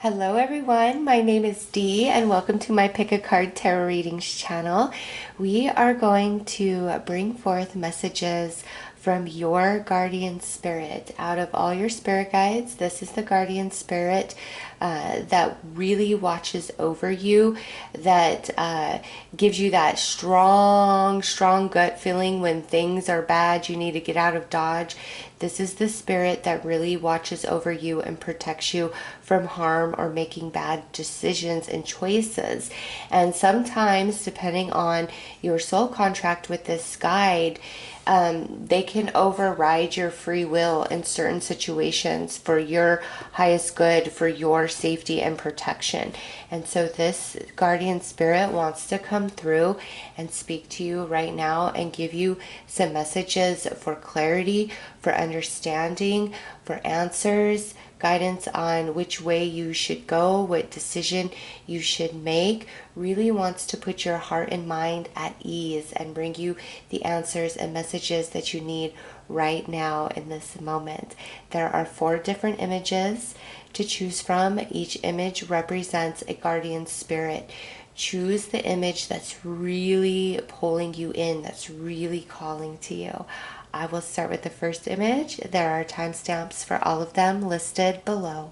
Hello everyone, my name is Dee and welcome to my Pick a Card Tarot Readings channel. We are going to bring forth messages from your guardian spirit. Out of all your spirit guides, this is the guardian spirit that really watches over you, that gives you that strong gut feeling when things are bad, you need to get out of Dodge. This is the spirit that really watches over you and protects you from harm or making bad decisions and choices. And sometimes, depending on your soul contract with this guide, they can override your free will in certain situations for your highest good, for your safety and protection. And so this guardian spirit wants to come through and speak to you right now and give you some messages for clarity, for understanding, for answers, guidance on which way you should go, what decision you should make. Really wants to put your heart and mind at ease and bring you the answers and messages that you need right now in this moment. There are 4 different images to choose from. Each image represents a guardian spirit. Choose the image that's really pulling you in, that's really calling to you. I will start with the first image. There are timestamps for all of them listed below.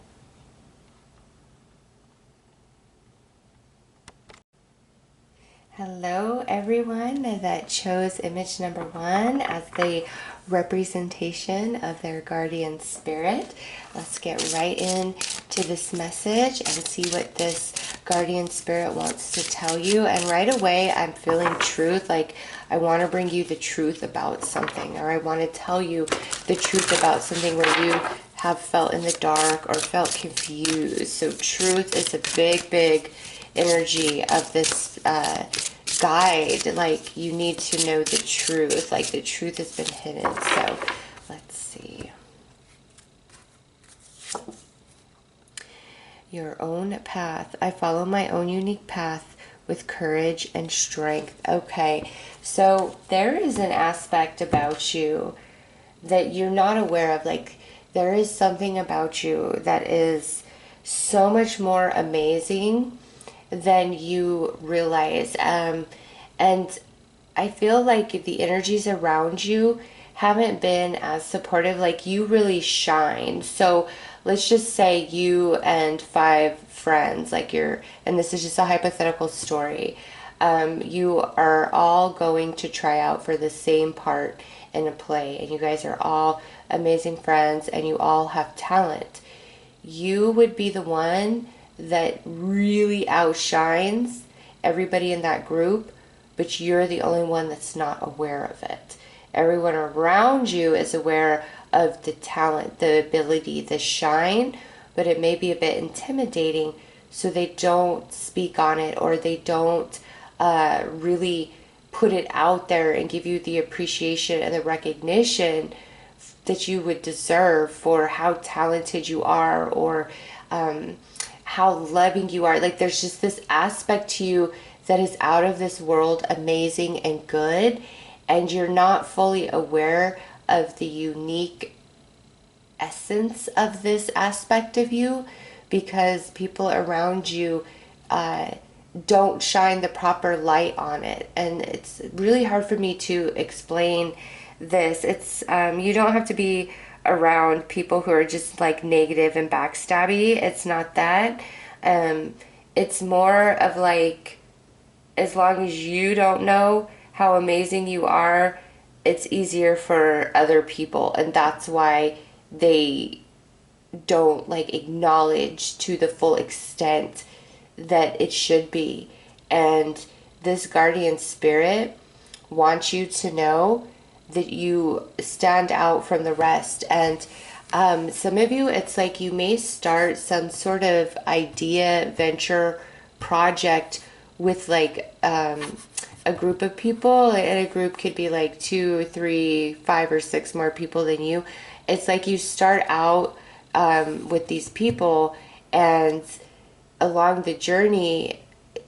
Hello everyone that chose image number 1 as the representation of their guardian spirit. Let's get right into this message and see what this guardian spirit wants to tell you. And right away I'm feeling truth, like I want to bring you the truth about something, or I want to tell you the truth about something where you have felt in the dark or felt confused. So truth is a big energy of this guide. Like, you need to know the truth, like the truth has been hidden. So let's see. Your own path. I follow my own unique path with courage and strength. Okay, so there is an aspect about you that you're not aware of. Like, there is something about you that is so much more amazing than you realize. And I feel like the energies around you haven't been as supportive. Like, you really shine. So let's just say you and 5 friends, like and this is just a hypothetical story, you are all going to try out for the same part in a play, and you guys are all amazing friends and you all have talent. You would be the one that really outshines everybody in that group, but you're the only one that's not aware of it. Everyone around you is aware of the talent, the ability, the shine, but it may be a bit intimidating, so they don't speak on it, or they don't really put it out there and give you the appreciation and the recognition that you would deserve for how talented you are, or how loving you are. Like, there's just this aspect to you that is out of this world, amazing and good, and you're not fully aware of the unique essence of this aspect of you because people around you don't shine the proper light on it. And it's really hard for me to explain this. It's you don't have to be around people who are just like negative and backstabby. It's not that. It's more of like, as long as you don't know how amazing you are, it's easier for other people, and that's why they don't like acknowledge to the full extent that it should be. And this guardian spirit wants you to know that you stand out from the rest. And some of you, it's like you may start some sort of idea, venture, project with like a group of people, and a group could be like 2, 3, 5, or 6 more people than you. It's like you start out with these people, and along the journey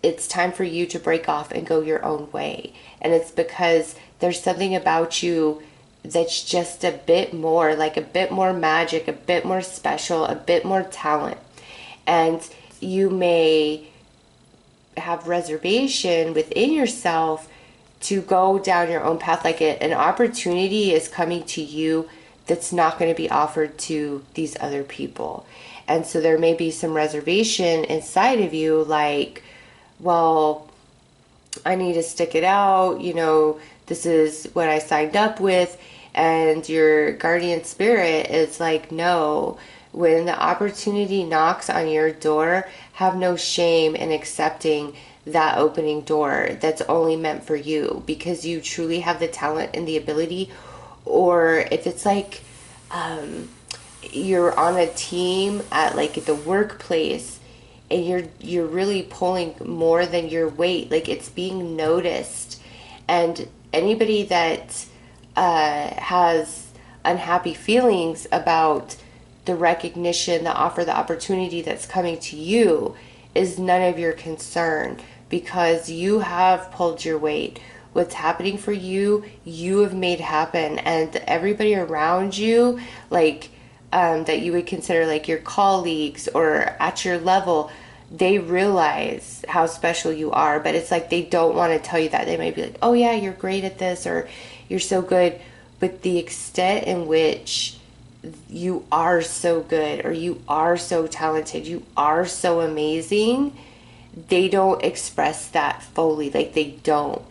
it's time for you to break off and go your own way. And it's because there's something about you that's just a bit more, like a bit more magic, a bit more special, a bit more talent. And you may have reservation within yourself to go down your own path. Like an opportunity is coming to you that's not going to be offered to these other people. And so there may be some reservation inside of you, like, well, I need to stick it out, this is what I signed up with. And your guardian spirit is like, no, when the opportunity knocks on your door, have no shame in accepting that opening door that's only meant for you, because you truly have the talent and the ability. Or if it's like you're on a team at like the workplace, and you're really pulling more than your weight, like it's being noticed. And anybody that has unhappy feelings about the recognition, the offer, the opportunity that's coming to you is none of your concern, because you have pulled your weight. What's happening for you, you have made happen. And everybody around you, like that you would consider like your colleagues or at your level, they realize how special you are, but it's like they don't want to tell you that. They might be like, oh yeah, you're great at this, or you're so good. But the extent in which you are so good, or you are so talented, you are so amazing, they don't express that fully. Like they don't.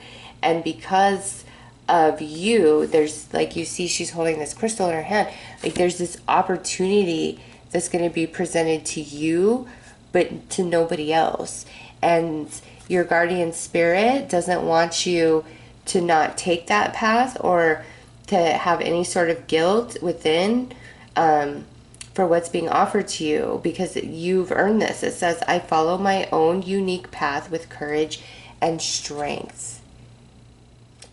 And because of you, there's like, you see she's holding this crystal in her hand, like there's this opportunity that's going to be presented to you, but to nobody else. And your guardian spirit doesn't want you to not take that path, or to have any sort of guilt within for what's being offered to you, because you've earned this. It says, I follow my own unique path with courage and strength.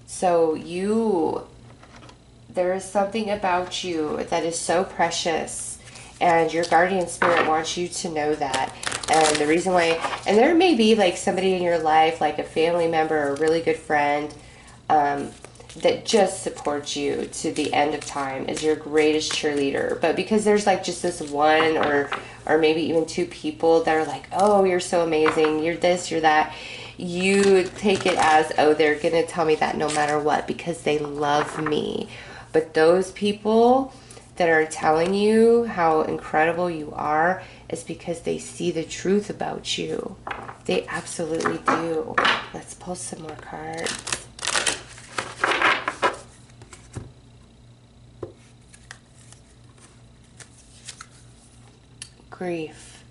So there is something about you that is so precious, and your guardian spirit wants you to know that. And the reason why, and there may be like somebody in your life, like a family member or a really good friend, that just supports you to the end of time, is your greatest cheerleader. But because there's like just this one or maybe even two people that are like, oh, you're so amazing, you're this, you're that, you take it as, oh, they're gonna tell me that no matter what because they love me. But those people that are telling you how incredible you are is because they see the truth about you. They absolutely do. Let's pull some more cards. Grief.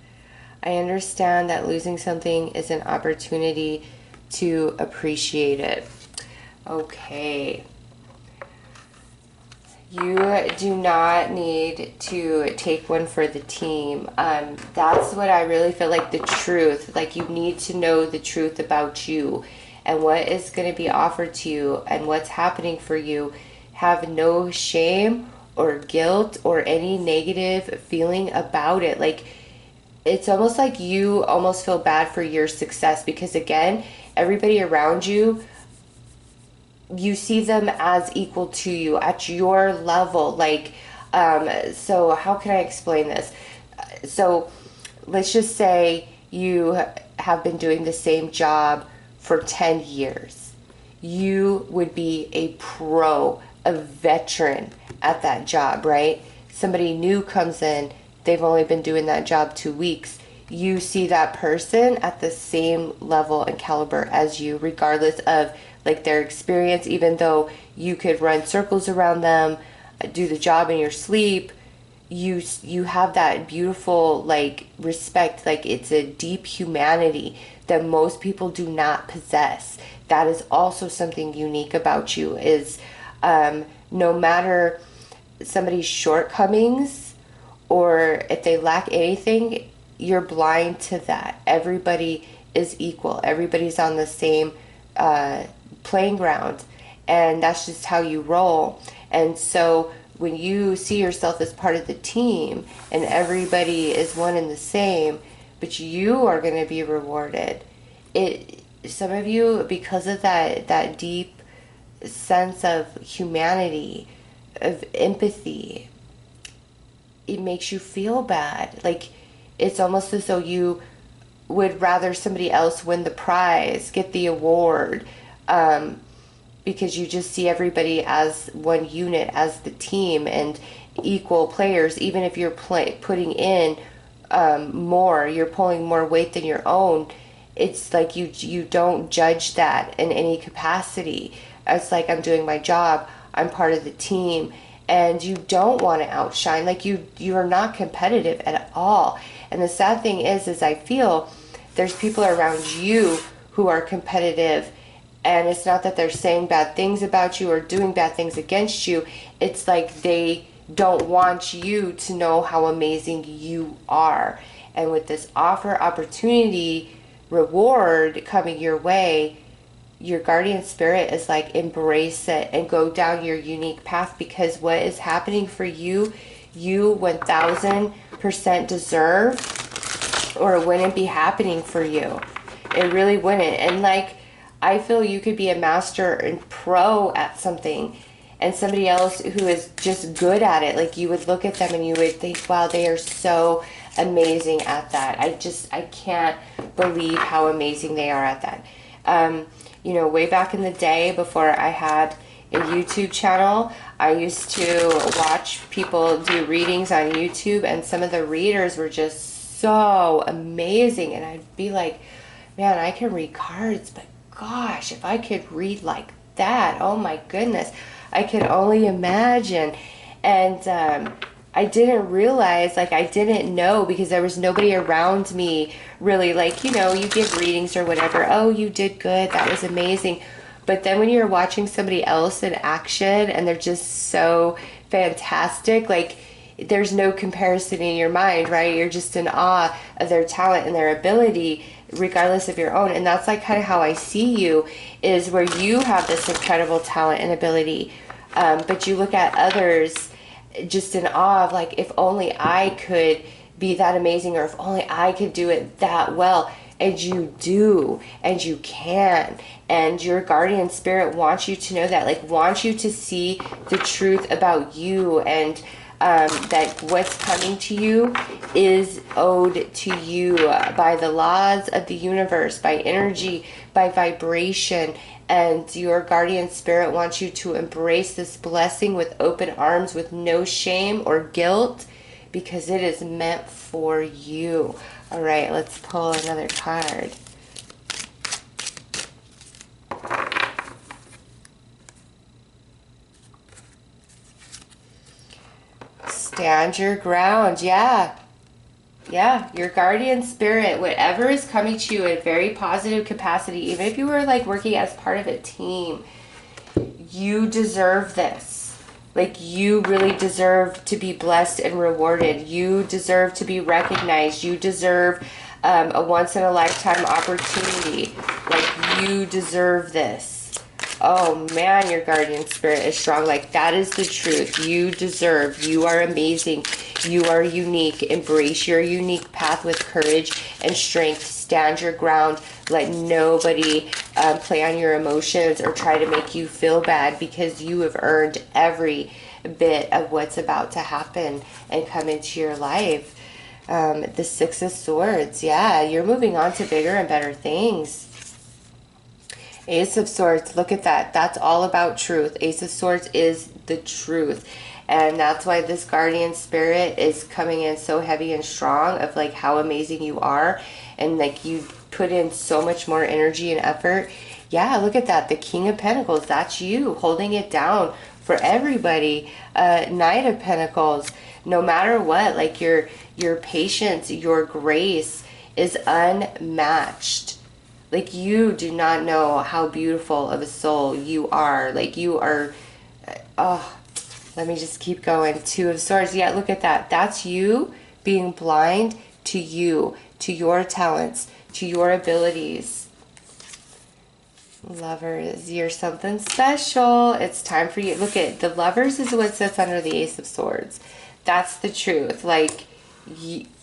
I understand that losing something is an opportunity to appreciate it. Okay. You do not need to take one for the team. That's what I really feel like, the truth. Like you need to know the truth about you and what is going to be offered to you and what's happening for you. Have no shame or guilt or any negative feeling about it. Like it's almost like you almost feel bad for your success, because again, everybody around you, you see them as equal to you at your level. Like, so how can I explain this? So let's just say you have been doing the same job for 10 years. You would be a pro, a veteran at that job, right? Somebody new comes in, they've only been doing that job 2 weeks. You see that person at the same level and caliber as you, regardless of like their experience, even though you could run circles around them, do the job in your sleep. You have that beautiful like respect, like it's a deep humanity that most people do not possess. That is also something unique about you, is no matter somebody's shortcomings or if they lack anything, you're blind to that. Everybody is equal. Everybody's on the same playing ground, and that's just how you roll. And so when you see yourself as part of the team and everybody is one and the same, but you are going to be rewarded. Some of you, because of that deep sense of humanity, of empathy, it makes you feel bad. Like it's almost as though you would rather somebody else win the prize, get the award, because you just see everybody as one unit, as the team, and equal players. Even if you're putting in more, you're pulling more weight than your own. It's like you don't judge that in any capacity. It's like, I'm doing my job, I'm part of the team, and you don't want to outshine. Like you are not competitive at all. And the sad thing is I feel there's people around you who are competitive, and it's not that they're saying bad things about you or doing bad things against you. It's like they don't want you to know how amazing you are. And with this opportunity, reward coming your way, your guardian spirit is like, embrace it and go down your unique path, because what is happening for you, you 1000% deserve, or it wouldn't be happening for you. It really wouldn't. And like, I feel you could be a master and pro at something, and somebody else who is just good at it, like you would look at them and you would think, wow, they are so amazing at that. I can't believe how amazing they are at that. You know, way back in the day, before I had a YouTube channel, I used to watch people do readings on YouTube, and some of the readers were just so amazing. And I'd be like, man, I can read cards, but gosh, if I could read like that, oh my goodness, I could only imagine. And I didn't realize, like, I didn't know, because there was nobody around me really, like, you know, you give readings or whatever, oh, you did good, that was amazing. But then when you're watching somebody else in action and they're just so fantastic, like, there's no comparison in your mind, right? You're just in awe of their talent and their ability, regardless of your own. And that's like kind of how I see you, is where you have this incredible talent and ability, but you look at others just in awe of, like, if only I could be that amazing, or if only I could do it that well. And you do, and you can, and your guardian spirit wants you to know that, like, wants you to see the truth about you, and that what's coming to you is owed to you by the laws of the universe, by energy, by vibration. And your guardian spirit wants you to embrace this blessing with open arms, with no shame or guilt, because it is meant for you. All right, let's pull another card. Stand your ground. Yeah, your guardian spirit, whatever is coming to you in a very positive capacity, even if you were like working as part of a team, you deserve this. Like, you really deserve to be blessed and rewarded. You deserve to be recognized. You deserve a once-in-a-lifetime opportunity. Like, you deserve this. Oh man, your guardian spirit is strong. Like, that is the truth. You deserve. You are amazing. You are unique. Embrace your unique path with courage and strength. Stand your ground. Let nobody play on your emotions or try to make you feel bad, because you have earned every bit of what's about to happen and come into your life. The Six of Swords. Yeah, you're moving on to bigger and better things. Ace of Swords, look at that. That's all about truth. Ace of Swords is the truth. And that's why this guardian spirit is coming in so heavy and strong, of like how amazing you are. And like, you put in so much more energy and effort. Yeah, look at that. The King of Pentacles, that's you holding it down for everybody. Knight of Pentacles, no matter what, like your patience, your grace is unmatched. Like, you do not know how beautiful of a soul you are. Like, you are, oh, let me just keep going. Two of Swords. Yeah, look at that. That's you being blind to you, to your talents, to your abilities. Lovers, you're something special. It's time for you. Look at the Lovers is what sits under the Ace of Swords. That's the truth. Like,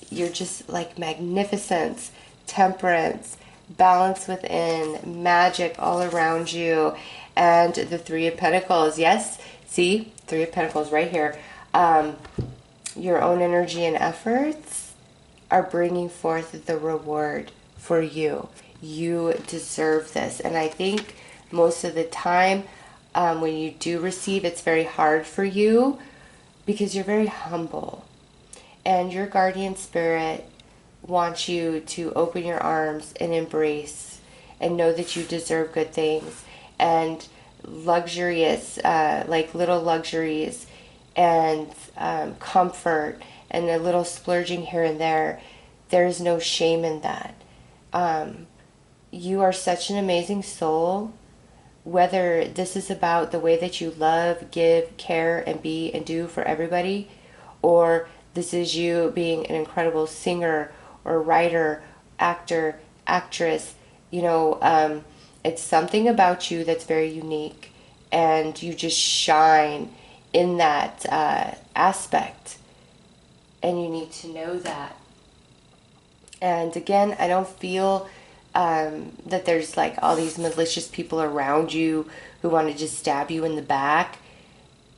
you're just like magnificence, temperance, balance within, magic all around you. And the Three of Pentacles. Yes, see, Three of Pentacles right here. Your own energy and efforts are bringing forth the reward for you. You deserve this. And I think most of the time when you do receive, it's very hard for you because you're very humble. And your guardian spirit wants you to open your arms and embrace and know that you deserve good things and luxurious, like little luxuries and comfort and a little splurging here and there. There's no shame in that. You are such an amazing soul, whether this is about the way that you love, give, care, and be and do for everybody, or this is you being an incredible singer or writer, actor, actress. It's something about you that's very unique, and you just shine in that aspect, and you need to know that. And again, I don't feel that there's like all these malicious people around you who want to just stab you in the back.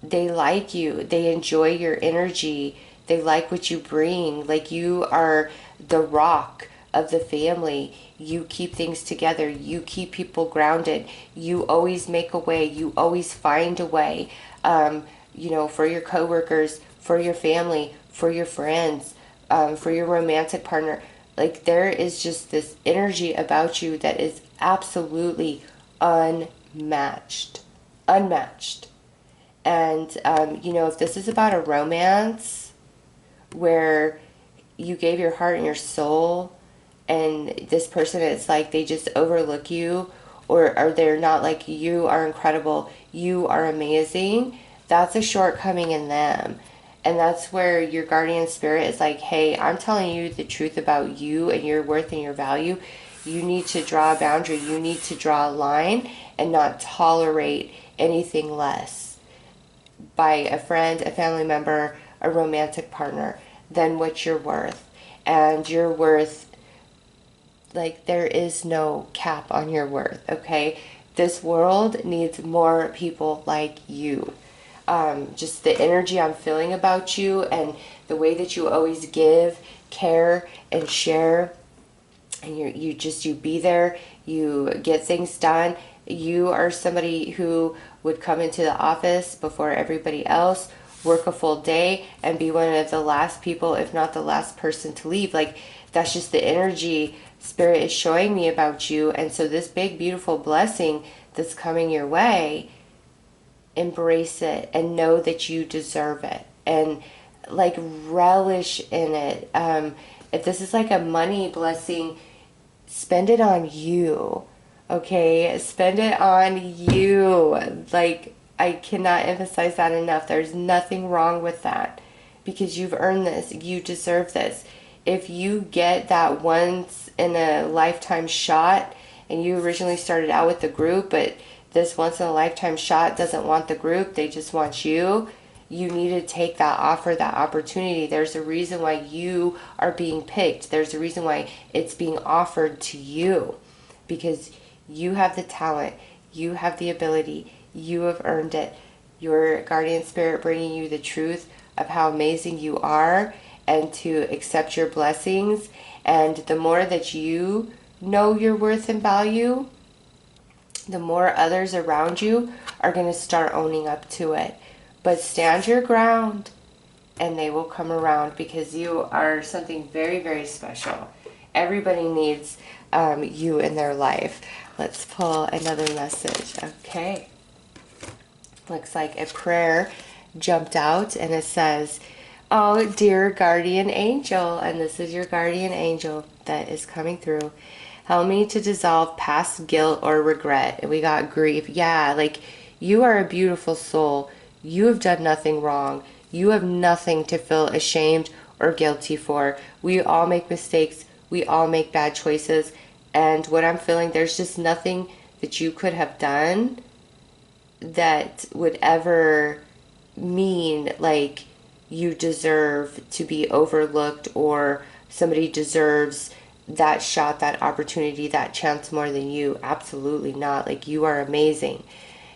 They like you. They enjoy your energy. They like what you bring. Like, you are the rock of the family. You keep things together. You keep people grounded. You always make a way. You always find a way, for your coworkers, for your family, for your friends, for your romantic partner. Like, there is just this energy about you that is absolutely unmatched. Unmatched. And, if this is about a romance where you gave your heart and your soul, and this person, it's like they just overlook you, or they're not like, you are incredible, you are amazing, that's a shortcoming in them. And that's where your guardian spirit is like, hey, I'm telling you the truth about you and your worth and your value. You need to draw a boundary. You need to draw a line and not tolerate anything less by a friend, a family member, a romantic partner than what you're worth. And your worth, like, there is no cap on your worth, okay? This world needs more people like you. Just the energy I'm feeling about you and the way that you always give, care, and share, and you be there, you get things done. You are somebody who would come into the office before everybody else, work a full day, and be one of the last people, if not the last person to leave. Like, that's just the energy Spirit is showing me about you. And so this big, beautiful blessing that's coming your way, embrace it and know that you deserve it, and like relish in it. If this is like a money blessing, spend it on you, okay? Spend it on you. Like, I cannot emphasize that enough. There's nothing wrong with that, because you've earned this. You deserve this. If you get that once in a lifetime shot, and you originally started out with the group, but this once in a lifetime shot doesn't want the group, they just want you, you need to take that offer, that opportunity. There's a reason why you are being picked. There's a reason why it's being offered to you, because you have the talent, you have the ability, you have earned it. Your guardian spirit bringing you the truth of how amazing you are, and to accept your blessings. And the more that you know your worth and value, the more others around you are going to start owning up to it. But stand your ground, and they will come around, because you are something very, very special. Everybody needs you in their life. Let's pull another message. Okay. Looks like a prayer jumped out, and it says, oh, dear guardian angel, and this is your guardian angel that is coming through. Help me to dissolve past guilt or regret. And we got grief. Yeah, like, you are a beautiful soul. You have done nothing wrong. You have nothing to feel ashamed or guilty for. We all make mistakes. We all make bad choices. And what I'm feeling, there's just nothing that you could have done that would ever mean like you deserve to be overlooked, or somebody deserves that shot, that opportunity, that chance more than you. Absolutely not. Like, you are amazing.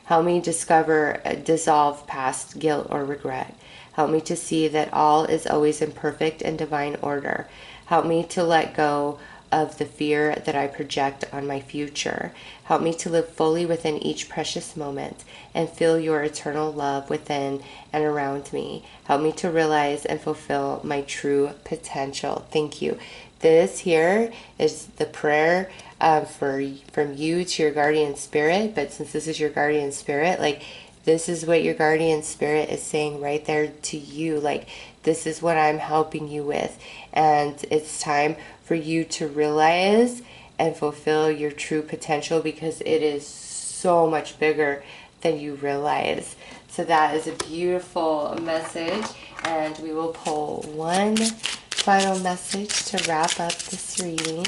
Help me dissolve past guilt or regret. Help me to see that all is always in perfect and divine order. Help me to let go of the fear that I project on my future. Help me to live fully within each precious moment and feel your eternal love within and around me. Help me to realize and fulfill my true potential. Thank you. This here is the prayer from you to your guardian spirit. But since this is your guardian spirit, like, this is what your guardian spirit is saying right there to you. Like, this is what I'm helping you with. And it's time for you to realize and fulfill your true potential, because it is so much bigger than you realize. So that is a beautiful message. And we will pull one final message to wrap up this reading.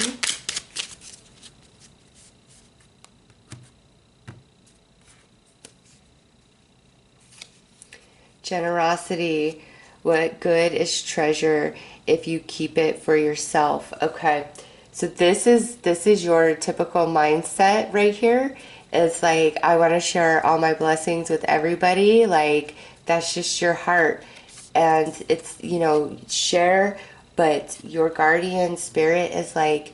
Generosity. What good is treasure if you keep it for yourself? Okay, so this is your typical mindset right here. It's like, I want to share all my blessings with everybody. Like, that's just your heart. And it's, you know, share, but your guardian spirit is like,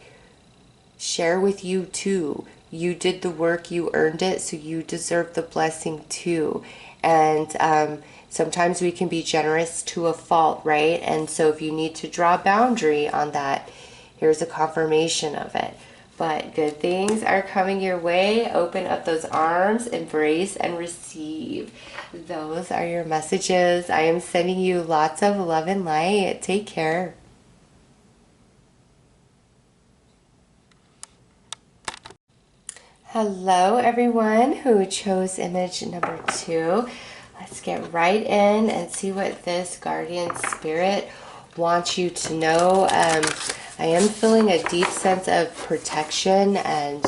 share with you too. You did the work, you earned it, so you deserve the blessing too. And sometimes we can be generous to a fault, right? And so if you need to draw a boundary on that, here's a confirmation of it. But good things are coming your way. Open up those arms, embrace and receive. Those are your messages. I am sending you lots of love and light. Take care. Hello, everyone who chose image number 2. Let's get right in and see what this guardian spirit wants you to know. I am feeling a deep sense of protection and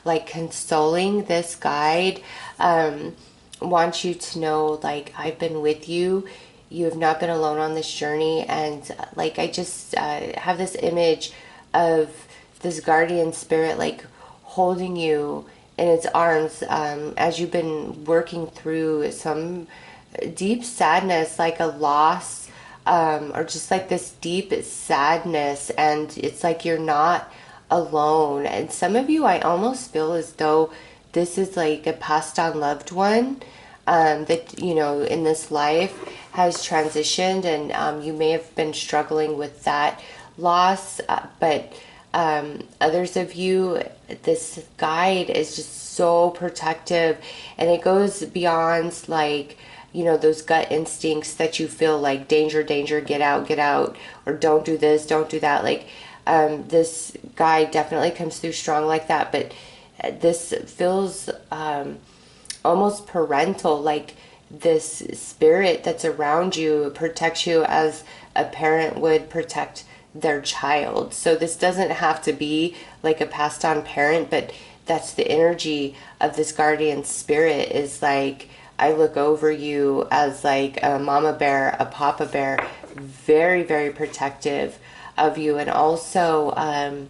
like consoling. This guide wants you to know, like, I've been with you. You have not been alone on this journey. And like, I just have this image of this guardian spirit, like, holding you in its arms as you've been working through some deep sadness, like a loss, or just like this deep sadness. And it's like you're not alone. And some of you, I almost feel as though this is like a passed on loved one that, you know, in this life has transitioned, and you may have been struggling with that loss, but others of you, this guide is just so protective, and it goes beyond, like, you know, those gut instincts that you feel like danger, danger, get out, or don't do this, don't do that. Like, this guide definitely comes through strong like that, but this feels almost parental, like this spirit that's around you protects you as a parent would protect their child. So this doesn't have to be like a passed on parent, but that's the energy of this guardian spirit, is like, I look over you as like a mama bear, a papa bear, very, very protective of you. And also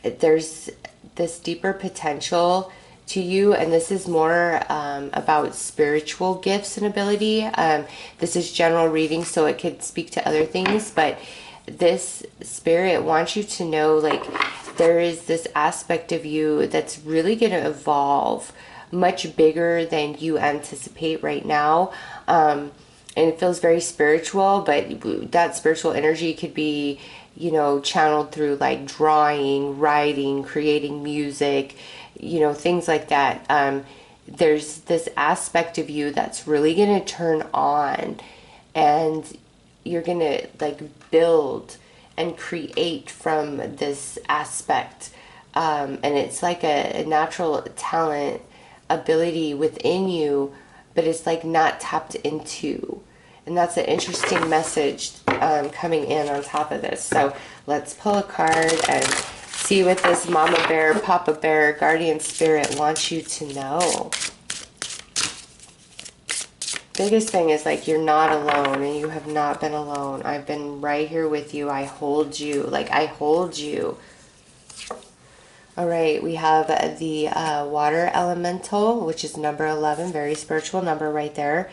there's this deeper potential to you, and this is more about spiritual gifts and ability. This is general reading, so it could speak to other things, but this spirit wants you to know, like, there is this aspect of you that's really going to evolve much bigger than you anticipate right now. And it feels very spiritual, but that spiritual energy could be, you know, channeled through like drawing, writing, creating music, you know, things like that. There's this aspect of you that's really going to turn on, and you're going to like build and create from this aspect. And it's like a natural talent, ability within you, but it's like not tapped into. And that's an interesting message coming in on top of this. So let's pull a card and see what this mama bear, papa bear, guardian spirit wants you to know. Biggest thing is, like, you're not alone, and you have not been alone. I've been right here with you. I hold you. Like, I hold you. All right, we have the water elemental, which is number 11, very spiritual number right there.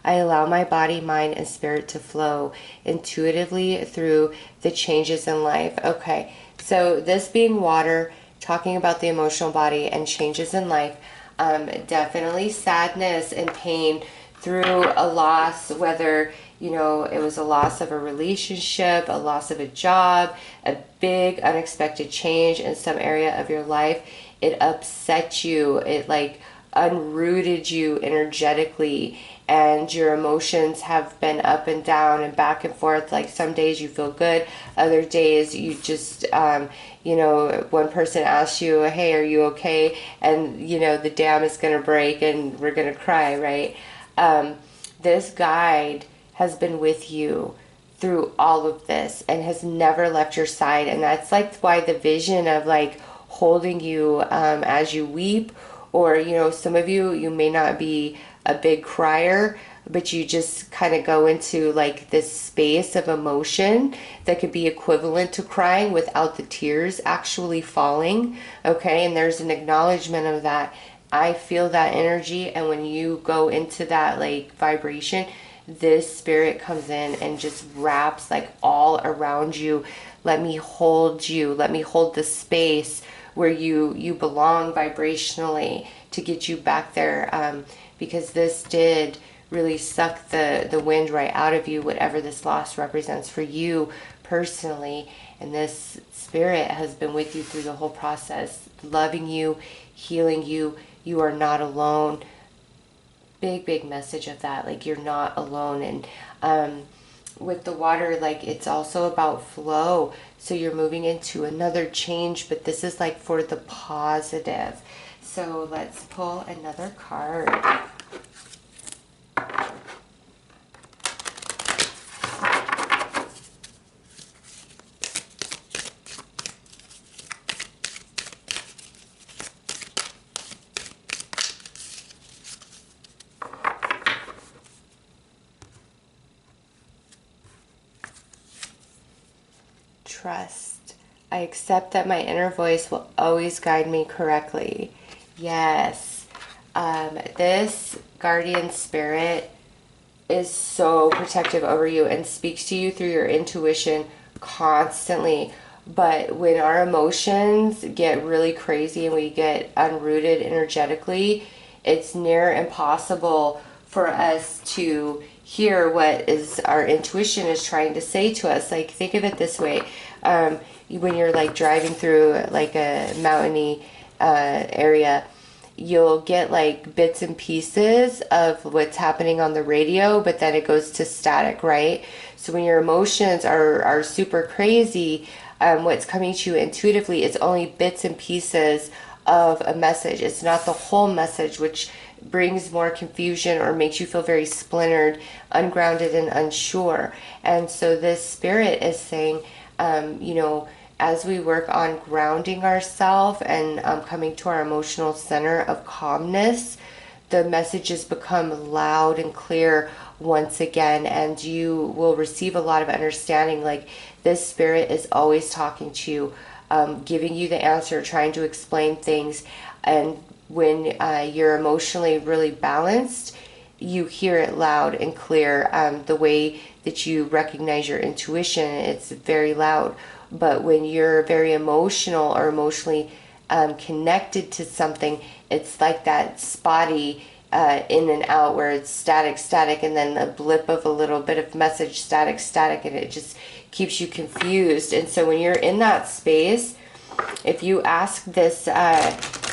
I allow my body, mind, and spirit to flow intuitively through the changes in life. Okay, so this being water, talking about the emotional body and changes in life, definitely sadness and pain through a loss, whether it was a loss of a relationship, a loss of a job, a big unexpected change in some area of your life. It upset you. It like unrooted you energetically, and your emotions have been up and down and back and forth. Like some days you feel good, other days you just one person asks you, hey, are you okay? And the dam is going to break and we're going to cry, right? This guide has been with you through all of this and has never left your side. And that's like why the vision of like holding you as you weep, or some of you may not be a big crier, but you just kind of go into like this space of emotion that could be equivalent to crying without the tears actually falling. Okay, and there's an acknowledgement of that. I feel that energy, and when you go into that like vibration, this spirit comes in and just wraps like all around you. Let me hold you. Let me hold the space where you belong vibrationally to get you back there, because this did really suck the wind right out of you, whatever this loss represents for you personally. And this spirit has been with you through the whole process, loving you, healing you. You are not alone. Big message of that, like you're not alone. And with the water, like it's also about flow, so you're moving into another change, but this is like for the positive. So let's pull another card. Trust. I accept that my inner voice will always guide me correctly. Yes. This guardian spirit is so protective over you and speaks to you through your intuition constantly. But when our emotions get really crazy and we get unrooted energetically, it's near impossible for us to hear what is our intuition is trying to say to us. Like, think of it this way. When you're like driving through like a mountainy area, you'll get like bits and pieces of what's happening on the radio, but then it goes to static, right? So when your emotions are super crazy, what's coming to you intuitively is only bits and pieces of a message. It's not the whole message, which brings more confusion or makes you feel very splintered, ungrounded, and unsure. And so this spirit is saying, as we work on grounding ourselves and coming to our emotional center of calmness, the messages become loud and clear once again, and you will receive a lot of understanding. Like, this spirit is always talking to you, giving you the answer, trying to explain things. And when you're emotionally really balanced, you hear it loud and clear. The way that you recognize your intuition, it's very loud. But when you're very emotional or emotionally connected to something, it's like that spotty in and out, where it's static, and then a blip of a little bit of message, static, and it just keeps you confused. And so when you're in that space, if you ask this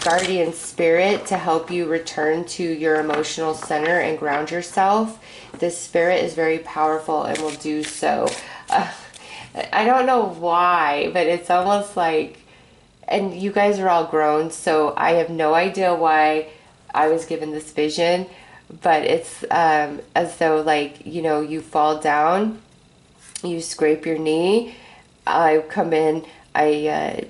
guardian spirit to help you return to your emotional center and ground yourself, this spirit is very powerful and will do so. I don't know why, but it's almost like, and you guys are all grown, so I have no idea why I was given this vision, but it's as though, like, you fall down, you scrape your knee, I come in, I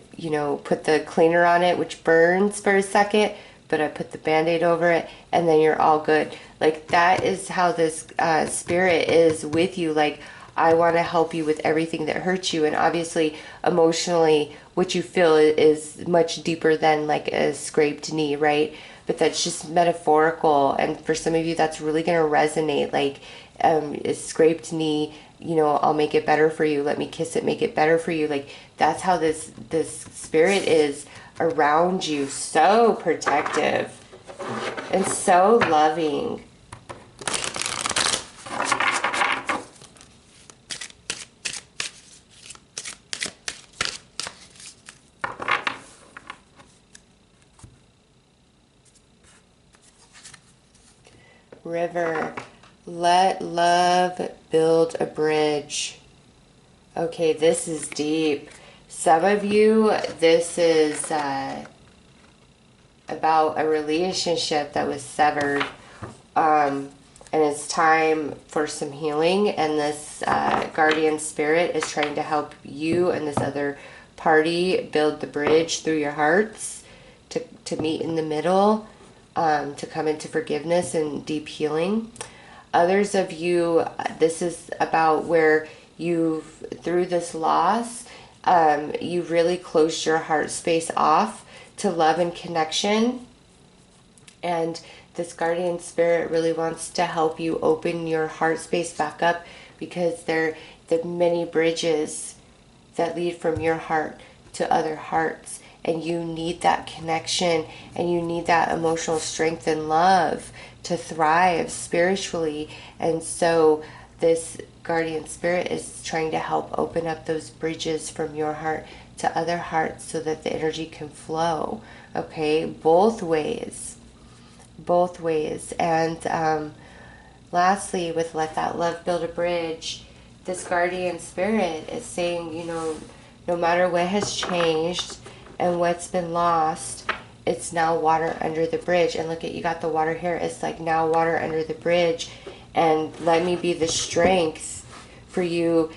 put the cleaner on it, which burns for a second, but I put the Band-Aid over it, and then you're all good. Like, that is how this spirit is with you. Like, I want to help you with everything that hurts you. And obviously, emotionally, what you feel is much deeper than like a scraped knee, right? but that's just metaphorical. And for some of you, that's really going to resonate. Like, a scraped knee, you know, I'll make it better for you. Let me kiss it, make it better for you. Like, that's how this spirit is around you. So protective and so loving. River, let love build a bridge. Okay, this is deep. Some of you, this is about a relationship that was severed, and it's time for some healing, and this guardian spirit is trying to help you and this other party build the bridge through your hearts to meet in the middle, to come into forgiveness and deep healing. Others of you, this is about where you've, through this loss, you really closed your heart space off to love and connection. And this guardian spirit really wants to help you open your heart space back up, because there are the many bridges that lead from your heart to other hearts. And you need that connection, and you need that emotional strength and love to thrive spiritually. And so this guardian spirit is trying to help open up those bridges from your heart to other hearts so that the energy can flow. Okay, both ways. And lastly, with let that love build a bridge, this guardian spirit is saying, you know, no matter what has changed and what's been lost, it's now water under the bridge. And look at, you got the water here. It's like now water under the bridge. And let me be the strength for you,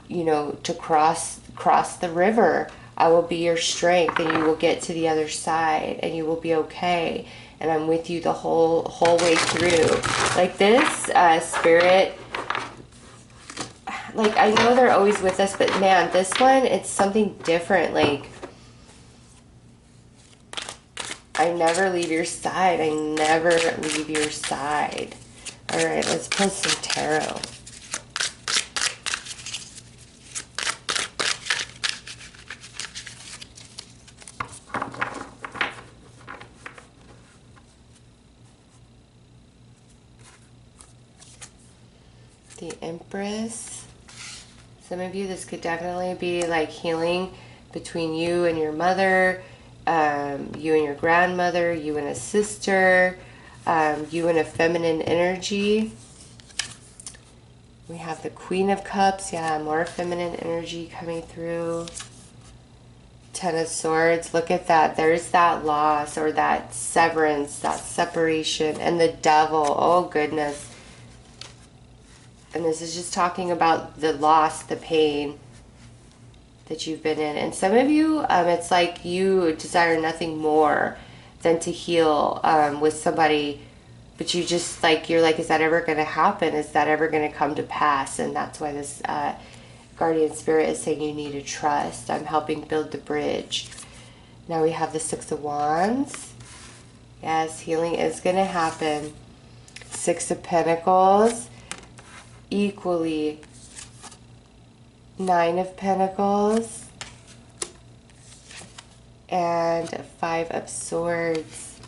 you know, to cross the river. I will be your strength, and you will get to the other side, and you will be okay. And I'm with you the whole way through. Like this spirit, like, I know they're always with us, but man, this one, it's something different. Like, I never leave your side. I never leave your side. All right, let's pull some tarot. The Empress. Some of you, this could definitely be like healing between you and your mother, you and your grandmother, you and a sister, you and a feminine energy. We have the Queen of Cups. Yeah, more feminine energy coming through. Ten of Swords. Look at that. There's that loss or that severance, that separation. And the Devil. Oh, goodness. And this is just talking about the loss, the pain that you've been in. And some of you, it's like you desire nothing more than to heal with somebody, but you just like, you're like, is that ever going to happen? Is that ever going to come to pass? And that's why this guardian spirit is saying you need to trust. I'm helping build the bridge. Now we have the Six of Wands. Yes, healing is going to happen. Six of Pentacles. Equally, Nine of Pentacles and Five of Swords.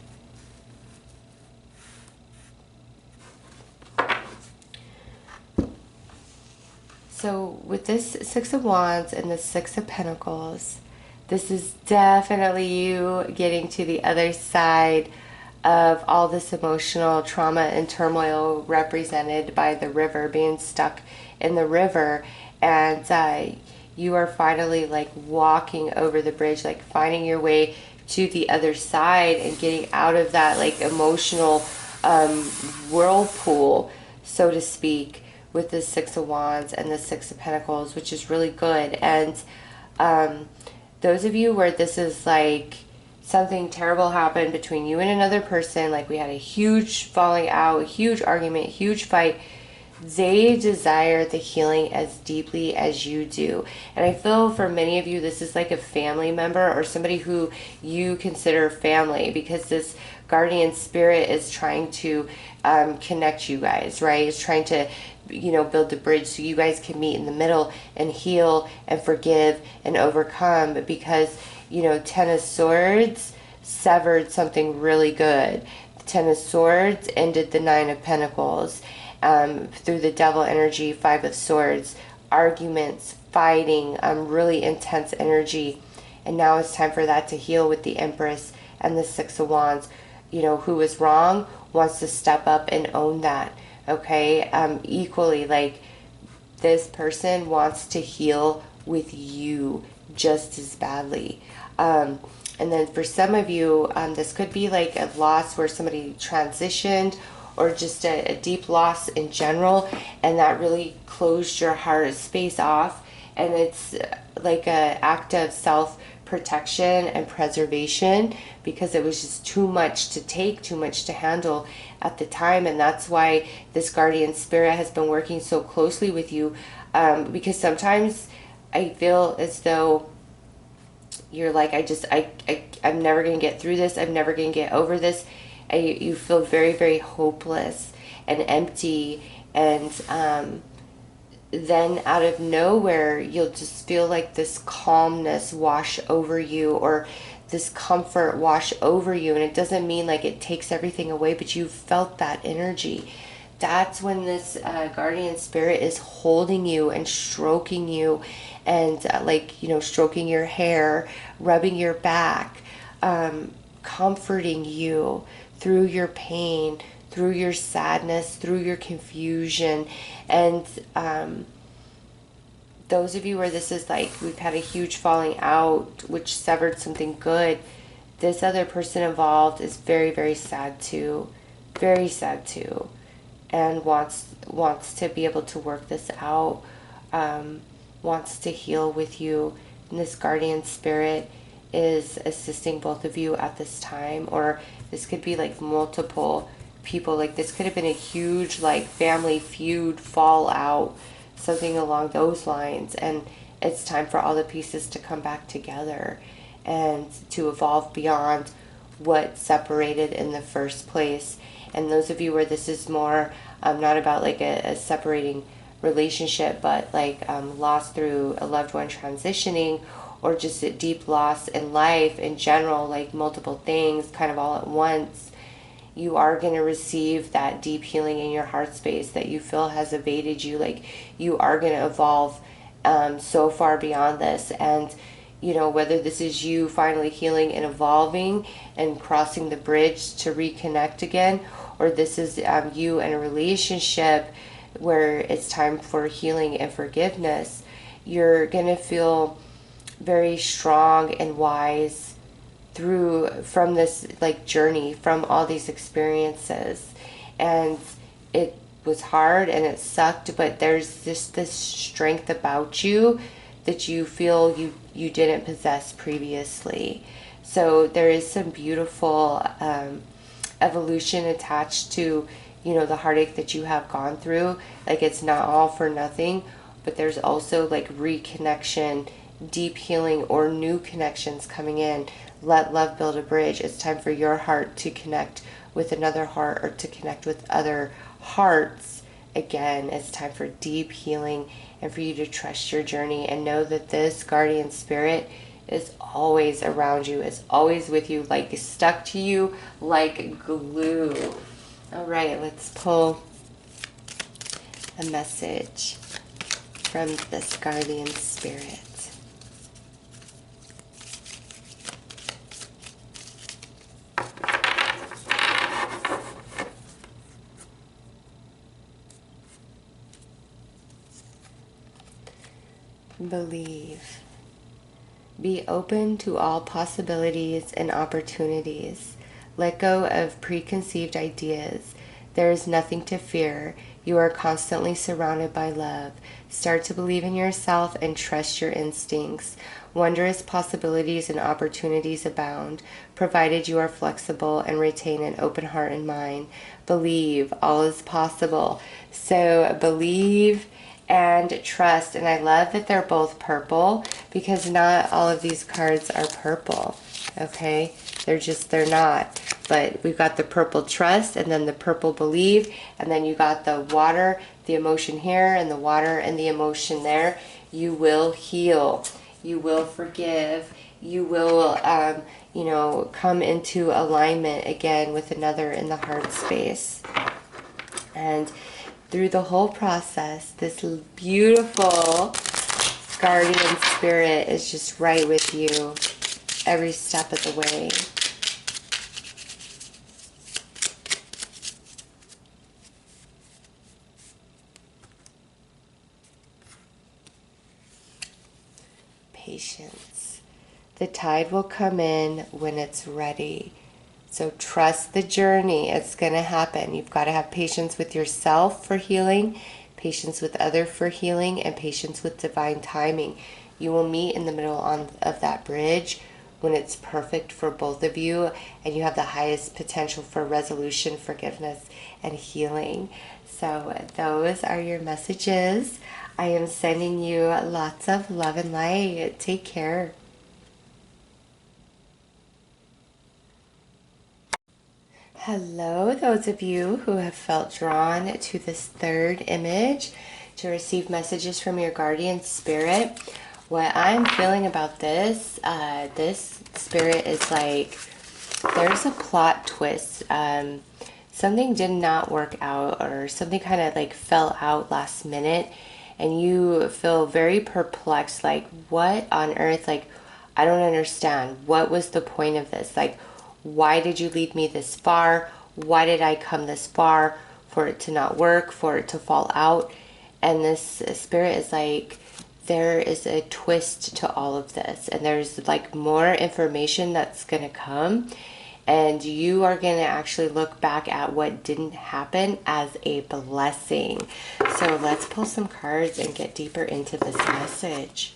So with this Six of Wands and the Six of Pentacles, this is definitely you getting to the other side of all this emotional trauma and turmoil represented by the river, being stuck in the river. And you are finally like walking over the bridge, like finding your way to the other side and getting out of that like emotional whirlpool, so to speak, with the Six of Wands and the Six of Pentacles, which is really good. And those of you where this is like something terrible happened between you and another person, like we had a huge falling out, a huge argument, huge fight, they desire the healing as deeply as you do. And I feel for many of you, this is like a family member or somebody who you consider family, because this guardian spirit is trying to connect you guys, right? It's trying to, build the bridge so you guys can meet in the middle and heal and forgive and overcome, because, Ten of Swords severed something really good. The Ten of Swords ended the Nine of Pentacles. Through the devil energy, Five of Swords, arguments, fighting, really intense energy. And now it's time for that to heal with the Empress and the Six of Wands. Who is wrong wants to step up and own that. Okay? Equally, like, this person wants to heal with you just as badly. And then for some of you, this could be like a loss where somebody transitioned, or just a deep loss in general, and that really closed your heart space off. And it's like an act of self-protection and preservation, because it was just too much to take, too much to handle at the time. And that's why this guardian spirit has been working so closely with you, because sometimes I feel as though you're like, I'm never going to get through this. I'm never going to get over this. You feel very, very hopeless and empty. And then out of nowhere, you'll just feel like this calmness wash over you, or this comfort wash over you. And it doesn't mean like it takes everything away, but you felt that energy. That's when this guardian spirit is holding you and stroking you, and stroking your hair, rubbing your back, comforting you through your pain, through your sadness, through your confusion. And those of you where this is like, we've had a huge falling out, which severed something good, this other person involved is very, very sad too. Very sad too. And wants to be able to work this out, wants to heal with you. And this guardian spirit is assisting both of you at this time. Or this could be like multiple people. Like this could have been a huge like family feud, fallout, something along those lines. And it's time for all the pieces to come back together and to evolve beyond what separated in the first place. And those of you where this is more not about like a separating relationship, but like loss through a loved one transitioning, or just a deep loss in life in general, like multiple things kind of all at once, you are going to receive that deep healing in your heart space that you feel has evaded you. Like you are going to evolve so far beyond this. And whether this is you finally healing and evolving and crossing the bridge to reconnect again, or this is you in a relationship where it's time for healing and forgiveness, you're going to feel very strong and wise from this like journey, from all these experiences. And it was hard and it sucked, but there's just this strength about you that you feel you didn't possess previously. So there is some beautiful evolution attached to the heartache that you have gone through. Like it's not all for nothing, but there's also like reconnection, deep healing, or new connections coming in. Let love build a bridge. It's time for your heart to connect with another heart, or to connect with other hearts. Again, it's time for deep healing, and for you to trust your journey and know that this guardian spirit is always around you, is always with you, like stuck to you like glue. All right, let's pull a message from this guardian spirit. Believe. Be open to all possibilities and opportunities. Let go of preconceived ideas. There is nothing to fear. You are constantly surrounded by love. Start to believe in yourself and trust your instincts. Wondrous possibilities and opportunities abound, provided you are flexible and retain an open heart and mind. Believe all is possible. So believe and trust. And I love that they're both purple, because not all of these cards are purple. Okay, they're not. But we've got the purple trust, and then the purple believe, and then you got the water, the emotion here, and the water and the emotion there. You will heal. You will forgive. You will, come into alignment again with another in the heart space. And through the whole process, this beautiful guardian spirit is just right with you every step of the way. Patience. The tide will come in when it's ready. So trust the journey. It's going to happen. You've got to have patience with yourself for healing, patience with others for healing, and patience with divine timing. You will meet in the middle of that bridge when it's perfect for both of you, and you have the highest potential for resolution, forgiveness, and healing. So those are your messages. I am sending you lots of love and light. Take care. Hello, those of you who have felt drawn to this third image to receive messages from your guardian spirit. What I'm feeling about this, this spirit is like there's a plot twist. Something did not work out, or something kind of like fell out last minute, and you feel very perplexed, like what on earth, like I don't understand. What was the point of this? Like, why did you lead me this far? Why did I come this far for it to not work, for it to fall out? And this spirit is like, there is a twist to all of this, and there's like more information that's going to come, and you are going to actually look back at what didn't happen as a blessing. So let's pull some cards and get deeper into this message.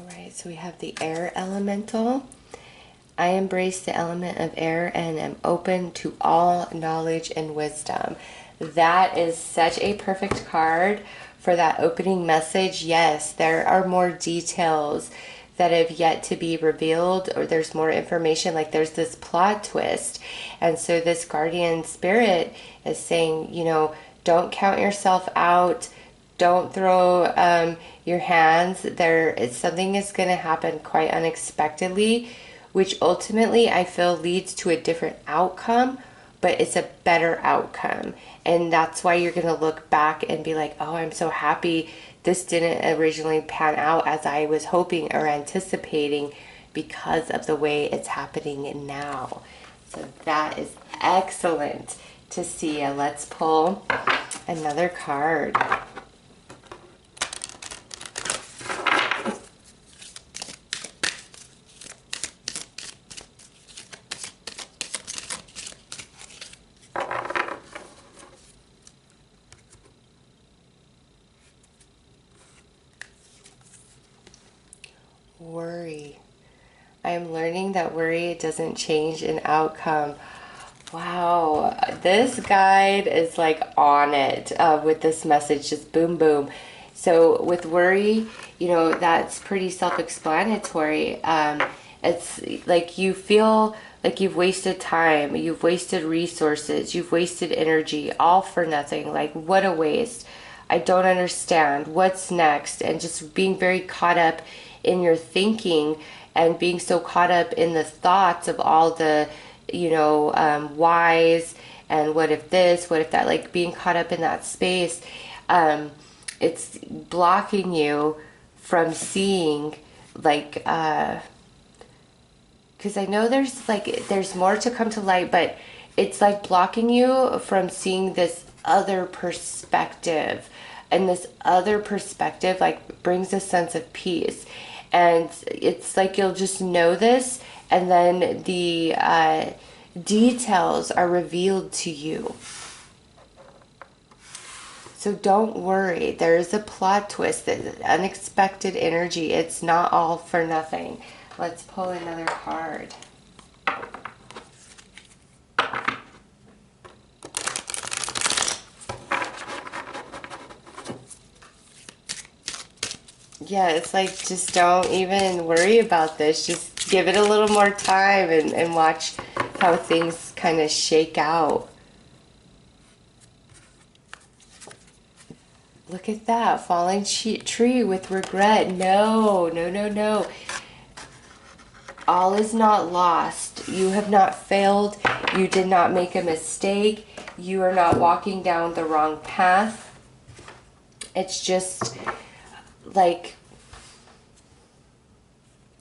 Alright, so we have the air elemental. I embrace the element of air and am open to all knowledge and wisdom. That is such a perfect card for that opening message. Yes, there are more details that have yet to be revealed, or there's more information, like there's this plot twist. And so this guardian spirit is saying, don't count yourself out. Don't throw your hands. Something is going to happen quite unexpectedly, which ultimately I feel leads to a different outcome, but it's a better outcome. And that's why you're going to look back and be like, oh, I'm so happy this didn't originally pan out as I was hoping or anticipating, because of the way it's happening now. So that is excellent to see. Let's pull another card. Worry. I am learning that worry doesn't change an outcome. Wow, this guide is like on it with this message, just boom, boom. So with worry, that's pretty self-explanatory. It's like you feel like you've wasted time, you've wasted resources, you've wasted energy, all for nothing. Like, what a waste. I don't understand. What's next? And just being very caught up in your thinking, and being so caught up in the thoughts of all the, whys, and what if this, what if that, like being caught up in that space, it's blocking you from seeing, like, because I know there's more to come to light, but it's like blocking you from seeing this other perspective. And this other perspective like brings a sense of peace. And it's like you'll just know this, and then the details are revealed to you. So don't worry, there is a plot twist, unexpected energy. It's not all for nothing. Let's pull another card. Yeah, it's like, just don't even worry about this. Just give it a little more time and watch how things kind of shake out. Look at that, falling tree with regret. No, no, no, no. All is not lost. You have not failed. You did not make a mistake. You are not walking down the wrong path. It's just like,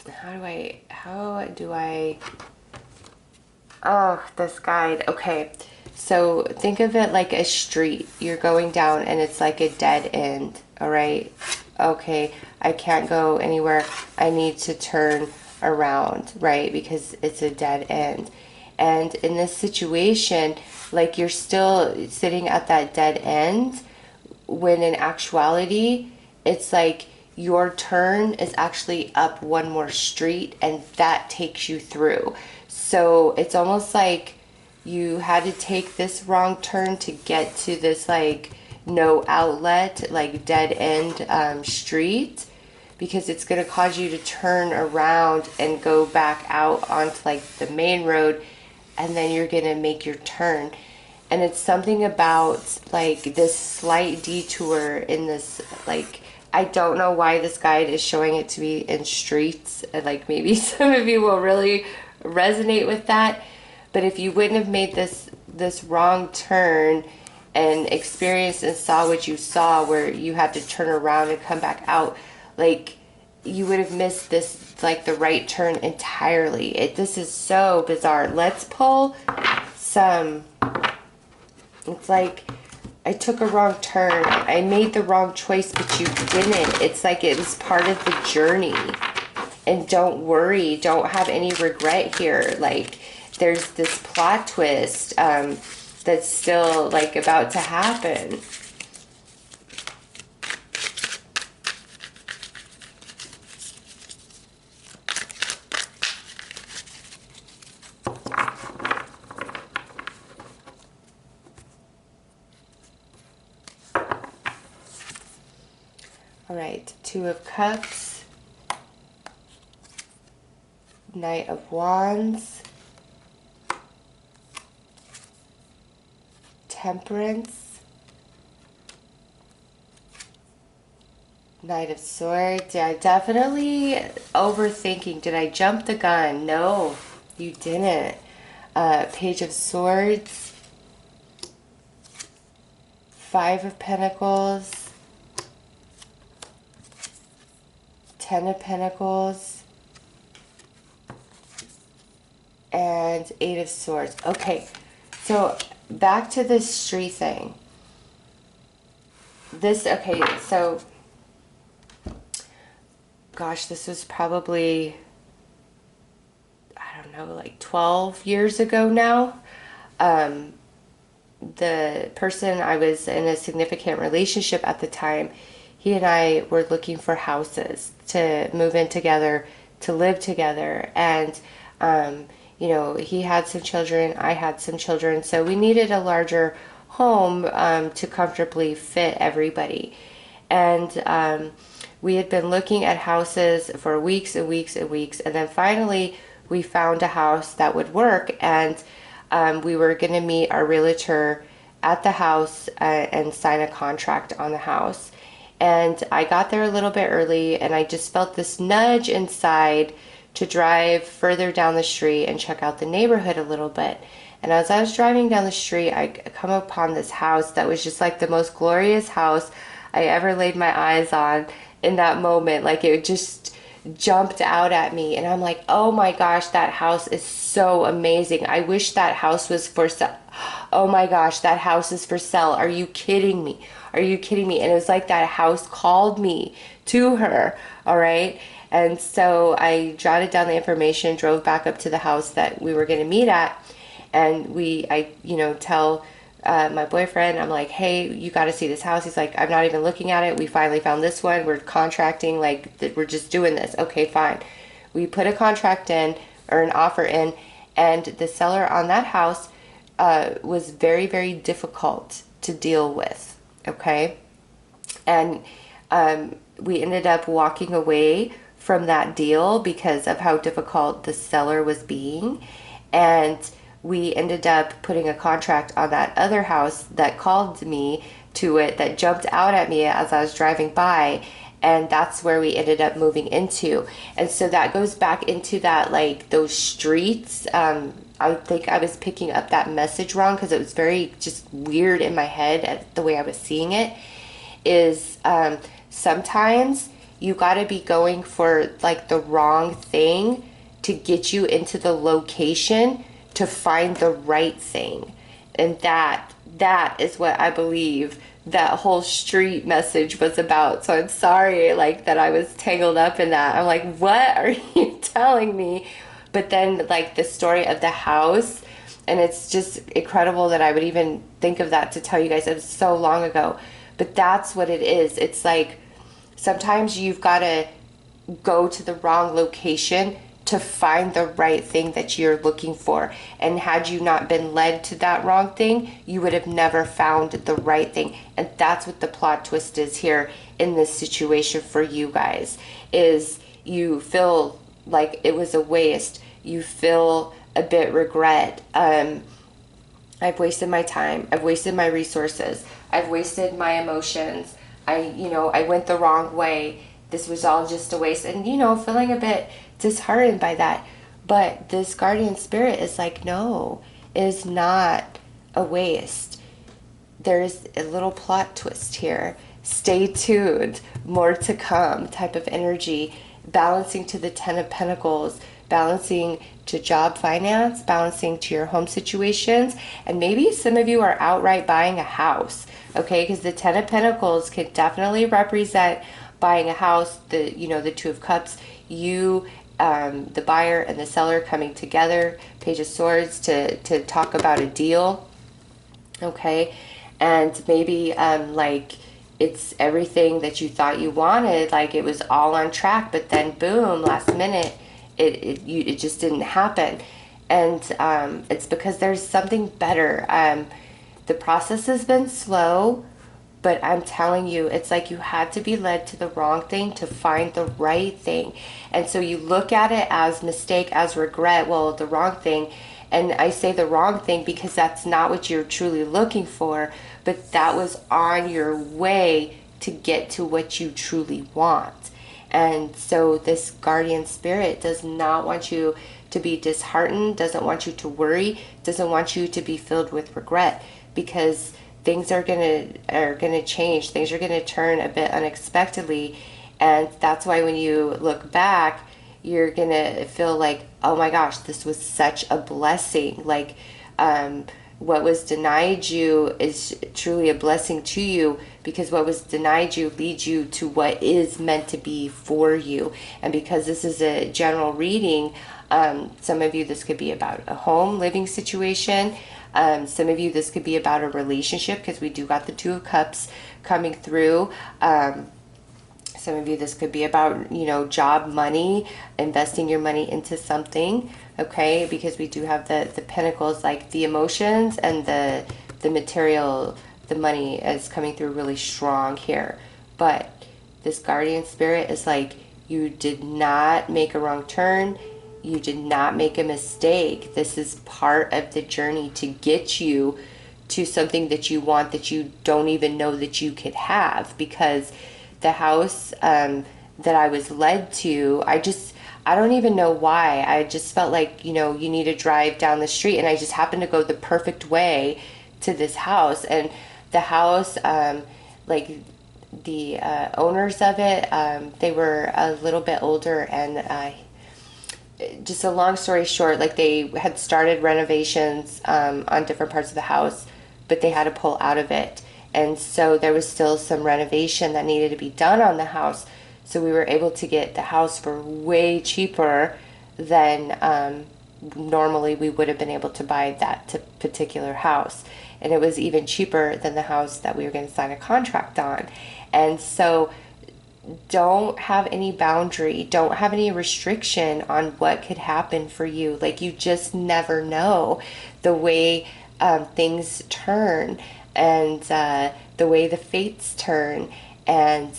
how do I, oh, this guide. Okay, so think of it like a street. You're going down and it's like a dead end, all right? Okay, I can't go anywhere. I need to turn around, right? Because it's a dead end. And in this situation, like, you're still sitting at that dead end, when in actuality, it's like your turn is actually up one more street and that takes you through. So it's almost like you had to take this wrong turn to get to this like no outlet, like dead end street, because it's going to cause you to turn around and go back out onto like the main road, and then you're going to make your turn. And it's something about like this slight detour in this, like, I don't know why this guide is showing it to be in streets. Like, maybe some of you will really resonate with that. But if you wouldn't have made this wrong turn and experienced and saw what you saw, where you had to turn around and come back out, like, you would have missed this, like, the right turn entirely. This is so bizarre. Let's pull some. It's like, I took a wrong turn. I made the wrong choice, but you didn't. It's like it was part of the journey. And don't worry. Don't have any regret here. Like, there's this plot twist that's still, like, about to happen. All right, Two of Cups, Knight of Wands, Temperance, Knight of Swords. Yeah, definitely overthinking. Did I jump the gun? No, you didn't. Page of Swords, Five of Pentacles, Ten of Pentacles, and Eight of Swords. Okay, so back to this street thing. Okay, so, gosh, this was probably, I don't know, like 12 years ago now. The person I was in a significant relationship at the time, he and I were looking for houses to move in together, to live together. And, you know, he had some children, I had some children. So we needed a larger home to comfortably fit everybody. And we had been looking at houses for weeks and weeks and weeks. And then finally, we found a house that would work. And we were going to meet our realtor at the house and sign a contract on the house. And I got there a little bit early, and I just felt this nudge inside to drive further down the street and check out the neighborhood a little bit. And as I was driving down the street, I come upon this house that was just like the most glorious house I ever laid my eyes on in that moment. Like, it just jumped out at me. And I'm like, oh my gosh, that house is so amazing. I wish that house was for sale. Oh my gosh, that house is for sale. Are you kidding me? Are you kidding me? And it was like that house called me to her. All right. And so I jotted down the information, drove back up to the house that we were going to meet at. And tell my boyfriend, I'm like, hey, you got to see this house. He's like, I'm not even looking at it. We finally found this one. We're contracting, like, we're just doing this. Okay, fine. We put a contract in, or an offer in, and the seller on that house was very, very difficult to deal with. Okay. And we ended up walking away from that deal because of how difficult the seller was being. And we ended up putting a contract on that other house that called me to it, that jumped out at me as I was driving by. And that's where we ended up moving into. And so that goes back into that, like, those streets. I think I was picking up that message wrong because it was very just weird in my head at the way I was seeing it. Is sometimes you got to be going for, like, the wrong thing to get you into the location to find the right thing. And that is what I believe that whole street message was about. So I'm sorry, like, that I was tangled up in that. I'm like, what are you telling me? But then, like, the story of the house, and it's just incredible that I would even think of that to tell you guys. It was so long ago. But that's what it is. It's like sometimes you've got to go to the wrong location to find the right thing that you're looking for. And had you not been led to that wrong thing, you would have never found the right thing. And that's what the plot twist is here in this situation for you guys, is you feel like it was a waste. You feel a bit regret. I've wasted my time. I've wasted my resources. I've wasted my emotions. I went the wrong way. This was all just a waste. And, feeling a bit disheartened by that. But this guardian spirit is like, no, it is not a waste. There's a little plot twist here. Stay tuned. More to come type of energy. Balancing to the Ten of Pentacles. Balancing to job finance. Balancing to your home situations. And maybe some of you are outright buying a house. Okay, because the Ten of Pentacles can definitely represent buying a house. The Two of Cups. You, the buyer and the seller coming together. Page of Swords to talk about a deal. Okay, and maybe like it's everything that you thought you wanted. Like it was all on track, but then boom, last minute, it just didn't happen. And it's because there's something better. The process has been slow, but I'm telling you, it's like you had to be led to the wrong thing to find the right thing. And so you look at it as mistake, as regret, well, the wrong thing. And I say the wrong thing because that's not what you're truly looking for, but that was on your way to get to what you truly want. And so this guardian spirit does not want you to be disheartened, doesn't want you to worry, doesn't want you to be filled with regret, because things are gonna change. Things are gonna turn a bit unexpectedly, and that's why when you look back, you're gonna feel like, oh my gosh, this was such a blessing. Like what was denied you is truly a blessing to you, because what was denied you leads you to what is meant to be for you. And because this is a general reading, some of you, this could be about a home living situation. Some of you, this could be about a relationship, because we do got the Two of Cups coming through. Some of you, this could be about, job, money, investing your money into something, okay? Because we do have the Pentacles, like the emotions and the material, the money is coming through really strong here. But this guardian spirit is like, you did not make a wrong turn. You did not make a mistake. This is part of the journey to get you to something that you want, that you don't even know that you could have. Because the house that I was led to, I don't even know why. I just felt like, you need to drive down the street, and I just happened to go the perfect way to this house. And the house, like, owners of it, they were a little bit older, and just a long story short, like they had started renovations on different parts of the house, but they had to pull out of it. And so there was still some renovation that needed to be done on the house. So we were able to get the house for way cheaper than normally we would have been able to buy that particular house. And it was even cheaper than the house that we were going to sign a contract on. And so don't have any boundary, don't have any restriction on what could happen for you. Like, you just never know the way things turn, and the way the fates turn. And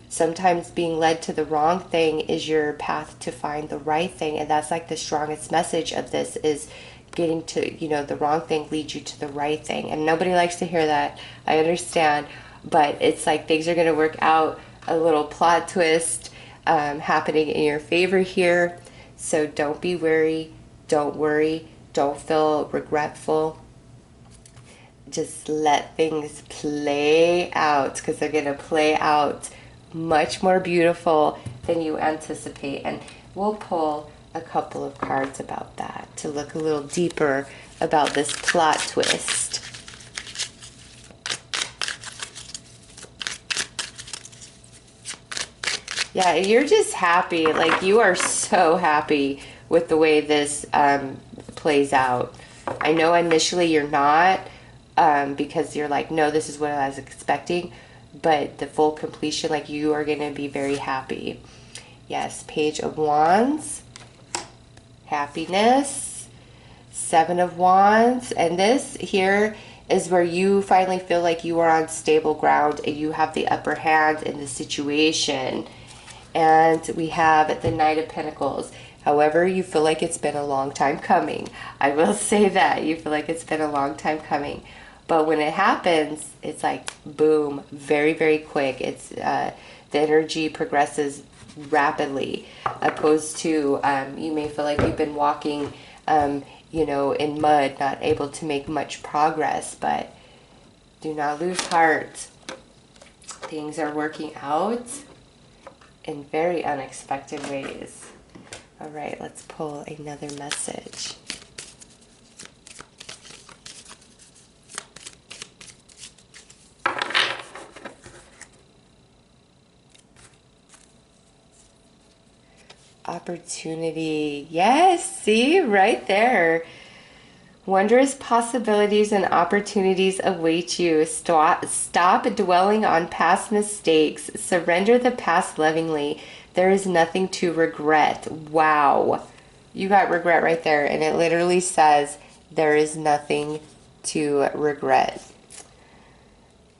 sometimes being led to the wrong thing is your path to find the right thing. And that's like the strongest message of this, is getting to, the wrong thing leads you to the right thing. And nobody likes to hear that, I understand, but it's like things are going to work out. A little plot twist happening in your favor here. So don't be weary, don't worry, don't feel regretful. Just let things play out, because they're going to play out much more beautiful than you anticipate. And we'll pull a couple of cards about that to look a little deeper about this plot twist. Yeah, you're just happy. Like, you are so happy with the way this plays out. I know initially you're not, because you're like, no, this is what I was expecting. But the full completion, like, you are going to be very happy. Yes, Page of Wands, happiness, Seven of Wands. And this here is where you finally feel like you are on stable ground and you have the upper hand in the situation. And we have the Knight of Pentacles. However, you feel like it's been a long time coming. I will say that. You feel like it's been a long time coming. But when it happens, it's like, boom, very, very quick. It's the energy progresses rapidly, opposed to you may feel like you've been walking, in mud, not able to make much progress. But do not lose heart. Things are working out in very unexpected ways. All right, let's pull another message. Opportunity. Yes, see, right there. Wondrous possibilities and opportunities await you. Stop dwelling on past mistakes. Surrender the past lovingly. There is nothing to regret. Wow. You got regret right there. And it literally says, there is nothing to regret.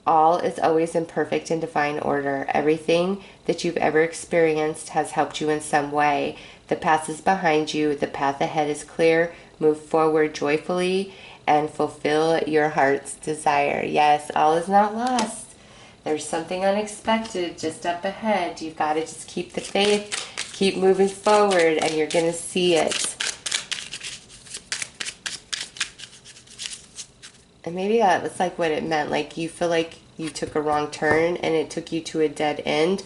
All is always in perfect and divine order. Everything that you've ever experienced has helped you in some way. The past is behind you. The path ahead is clear. Move forward joyfully and fulfill your heart's desire. Yes, all is not lost. There's something unexpected just up ahead. You've got to just keep the faith, keep moving forward, and you're going to see it. And maybe that was like what it meant. Like, you feel like you took a wrong turn and it took you to a dead end.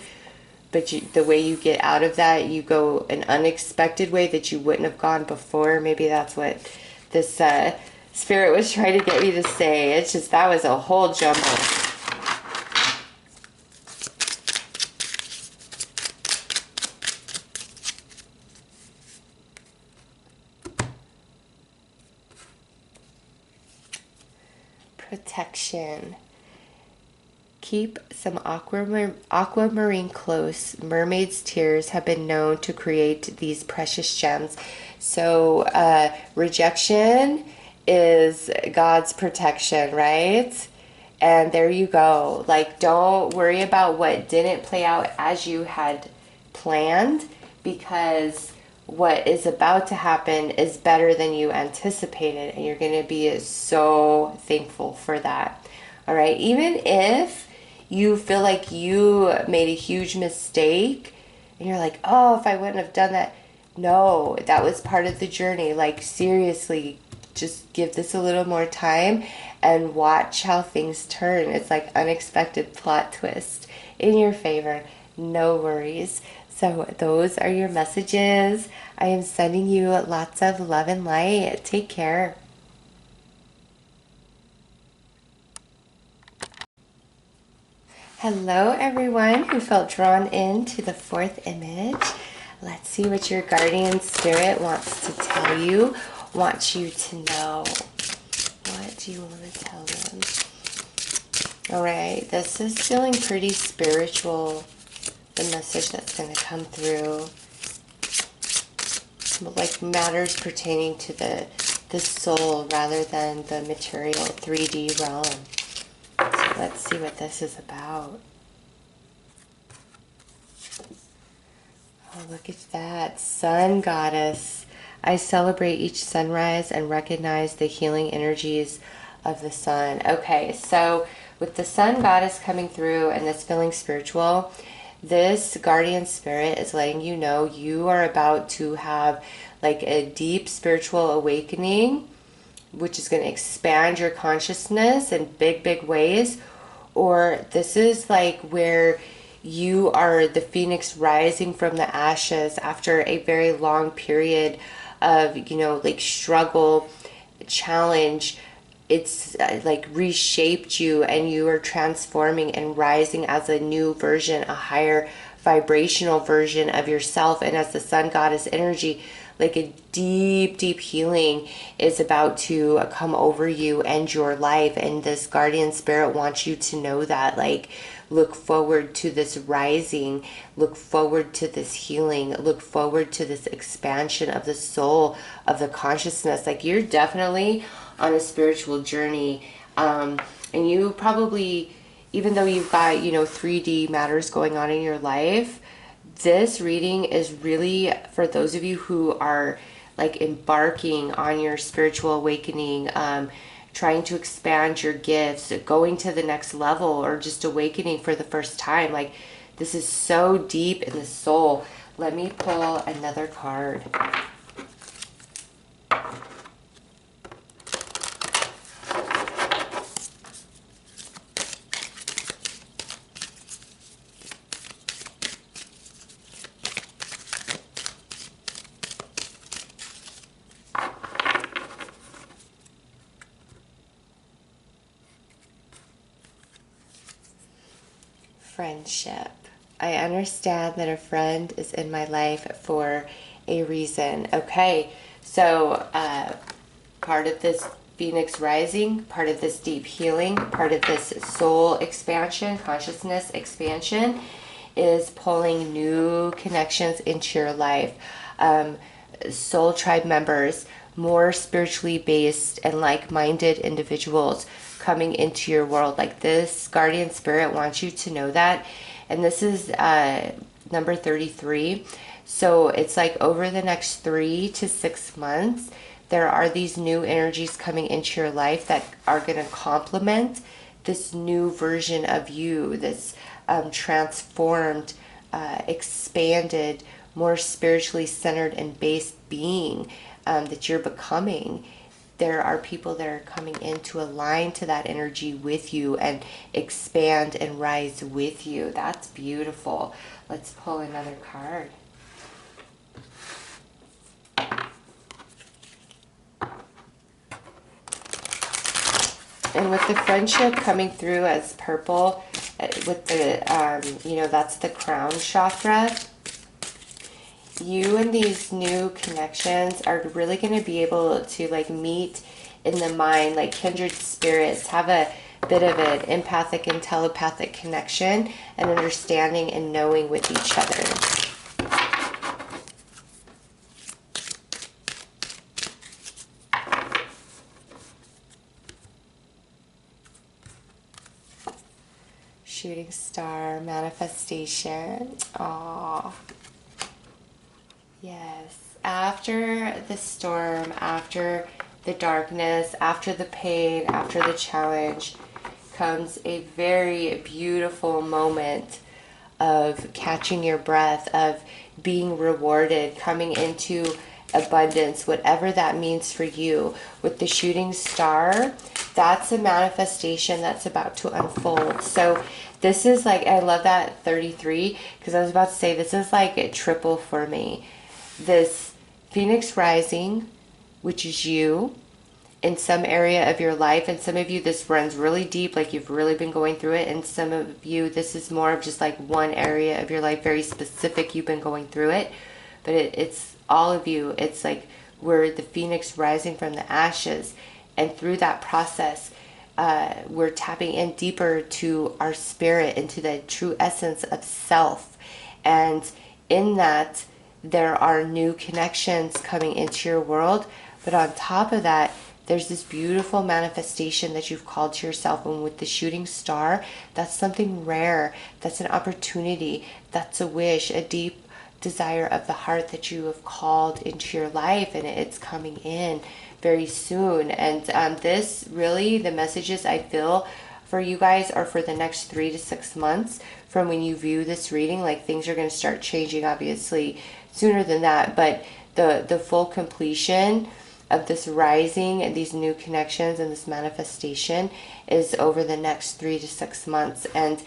But the way you get out of that, you go an unexpected way that you wouldn't have gone before. Maybe that's what this spirit was trying to get me to say. It's just, that was a whole jumble. Protection. Keep some aquamarine close. Mermaid's tears have been known to create these precious gems. So rejection is God's protection, right? And there you go. Like, don't worry about what didn't play out as you had planned, because what is about to happen is better than you anticipated, and you're going to be so thankful for that. All right, even if you feel like you made a huge mistake and you're like, oh, if I wouldn't have done that. No, that was part of the journey. Like, seriously, just give this a little more time and watch how things turn. It's like unexpected plot twist in your favor. No worries. So those are your messages. I am sending you lots of love and light. Take care. Hello, everyone who felt drawn into the fourth image. Let's see what your guardian spirit wants to tell you, wants you to know. What do you want to tell them? All right, this is feeling pretty spiritual, the message that's going to come through. Like matters pertaining to the soul rather than the material 3D realm. So let's see what this is about. Oh, look at that. Sun goddess. I celebrate each sunrise and recognize the healing energies of the sun. Okay, so with the sun goddess coming through and this feeling spiritual, this guardian spirit is letting you know you are about to have like a deep spiritual awakening, which is going to expand your consciousness in big, big ways. Or this is like where you are the phoenix rising from the ashes after a very long period of, like struggle, challenge. It's like reshaped you and you are transforming and rising as a new version, a higher vibrational version of yourself. And as the sun goddess energy, like a deep, deep healing is about to come over you and your life. And this guardian spirit wants you to know that, like, look forward to this rising, look forward to this healing, look forward to this expansion of the soul, of the consciousness. Like, you're definitely on a spiritual journey. And you probably, even though you've got, 3D matters going on in your life, this reading is really for those of you who are like embarking on your spiritual awakening, trying to expand your gifts, going to the next level, or just awakening for the first time. Like, this is so deep in the soul. Let me pull another card. Friendship. I understand that a friend is in my life for a reason. Okay, so part of this Phoenix rising, part of this deep healing, part of this soul expansion, consciousness expansion is pulling new connections into your life. Soul tribe members, more spiritually based and like-minded individuals coming into your world. Like, this guardian spirit wants you to know that. And this is number 33. So it's like over the next 3 to 6 months, there are these new energies coming into your life that are going to complement this new version of you, this transformed, expanded, more spiritually centered and based being that you're becoming. There are people that are coming in to align to that energy with you and expand and rise with you. That's beautiful. Let's pull another card. And with the friendship coming through as purple, with the, that's the crown chakra. You and these new connections are really going to be able to like meet in the mind, like kindred spirits, have a bit of an empathic and telepathic connection and understanding and knowing with each other. Shooting star, manifestation. Aww. Yes. After the storm, after the darkness, after the pain, after the challenge, comes a very beautiful moment of catching your breath, of being rewarded, coming into abundance, whatever that means for you. With the shooting star, that's a manifestation that's about to unfold. So this is like, I love that 33, because I was about to say, this is like a triple for me. This Phoenix rising, which is you, in some area of your life, and some of you this runs really deep, like you've really been going through it, and some of you this is more of just like one area of your life, very specific, you've been going through it, but it's all of you. It's like we're the phoenix rising from the ashes, and through that process we're tapping in deeper to our spirit, into the true essence of self, and in that there are new connections coming into your world. But on top of that, there's this beautiful manifestation that you've called to yourself. And with the shooting star, that's something rare. That's an opportunity. That's a wish, a deep desire of the heart that you have called into your life. And it's coming in very soon. And this really, the messages I feel for you guys are for the next 3 to 6 months from when you view this reading. Like, things are going to start changing, obviously, sooner than that. But the full completion of this rising and these new connections and this manifestation is over the next 3 to 6 months. And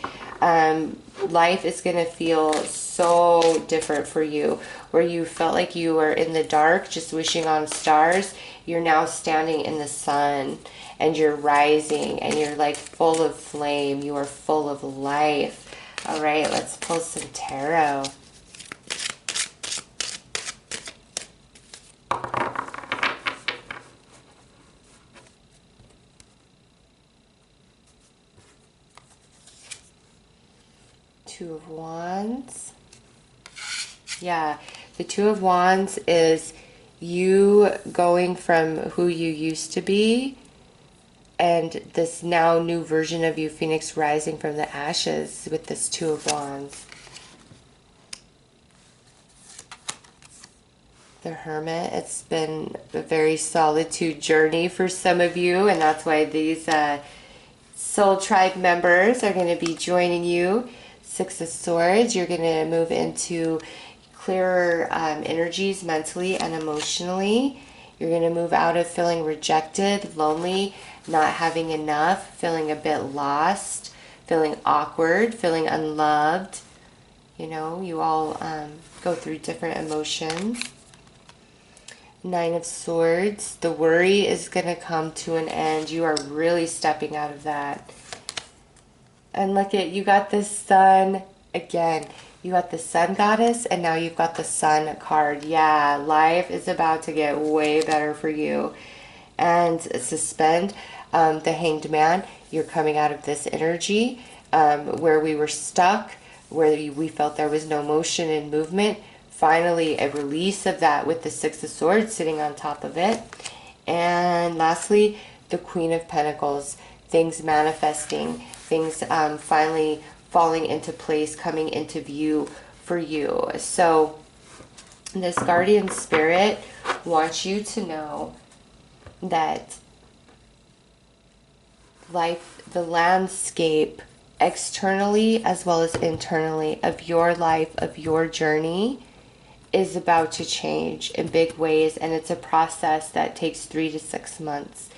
life is going to feel so different for you. Where you felt like you were in the dark just wishing on stars, you're now standing in the sun, and you're rising, and you're like full of flame. You are full of life. All right, let's pull some tarot. Two of Wands. Yeah, the Two of Wands is you going from who you used to be, and this now new version of you, Phoenix rising from the ashes, with this Two of Wands. The Hermit. It's been a very solitude journey for some of you, and that's why these Soul Tribe members are going to be joining you. Six of Swords, you're going to move into clearer energies mentally and emotionally. You're going to move out of feeling rejected, lonely, not having enough, feeling a bit lost, feeling awkward, feeling unloved. You know, you all go through different emotions. Nine of Swords, the worry is going to come to an end. You are really stepping out of that. And look at, you got the Sun again. You got the Sun Goddess, and now you've got the Sun card. Yeah, life is about to get way better for you. And suspend, the Hanged Man. You're coming out of this energy where we were stuck, where we felt there was no motion and movement. Finally, a release of that with the Six of Swords sitting on top of it. And lastly, the Queen of Pentacles. Things manifesting, things finally falling into place, coming into view for you. So this guardian spirit wants you to know that life, the landscape, externally as well as internally, of your life, of your journey, is about to change in big ways, and it's a process that takes 3 to 6 months.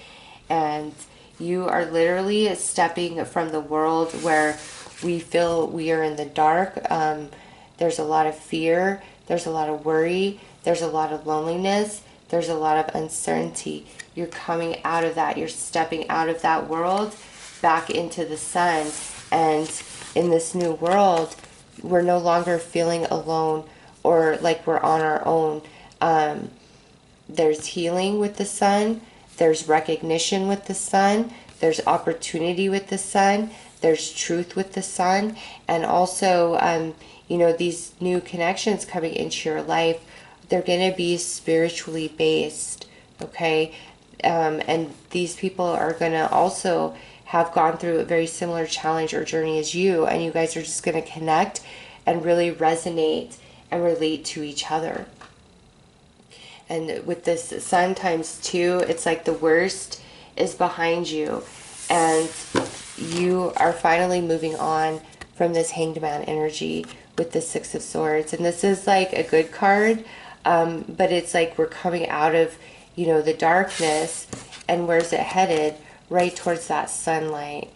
And you are literally stepping from the world where we feel we are in the dark. There's a lot of fear, there's a lot of worry, there's a lot of loneliness, there's a lot of uncertainty. You're coming out of that, you're stepping out of that world back into the sun. And in this new world, we're no longer feeling alone or like we're on our own. There's healing with the sun. There's recognition with the sun. There's opportunity with the sun. There's truth with the sun. And also, you know, these new connections coming into your life, they're going to be spiritually based, okay? And these people are going to also have gone through a very similar challenge or journey as you, and you guys are just going to connect and really resonate and relate to each other. And with this sun times 2, it's like the worst is behind you, and you are finally moving on from this Hanged Man energy with the Six of Swords. And this is like a good card. But it's like we're coming out of, the darkness, and where's it headed? Right towards that sunlight,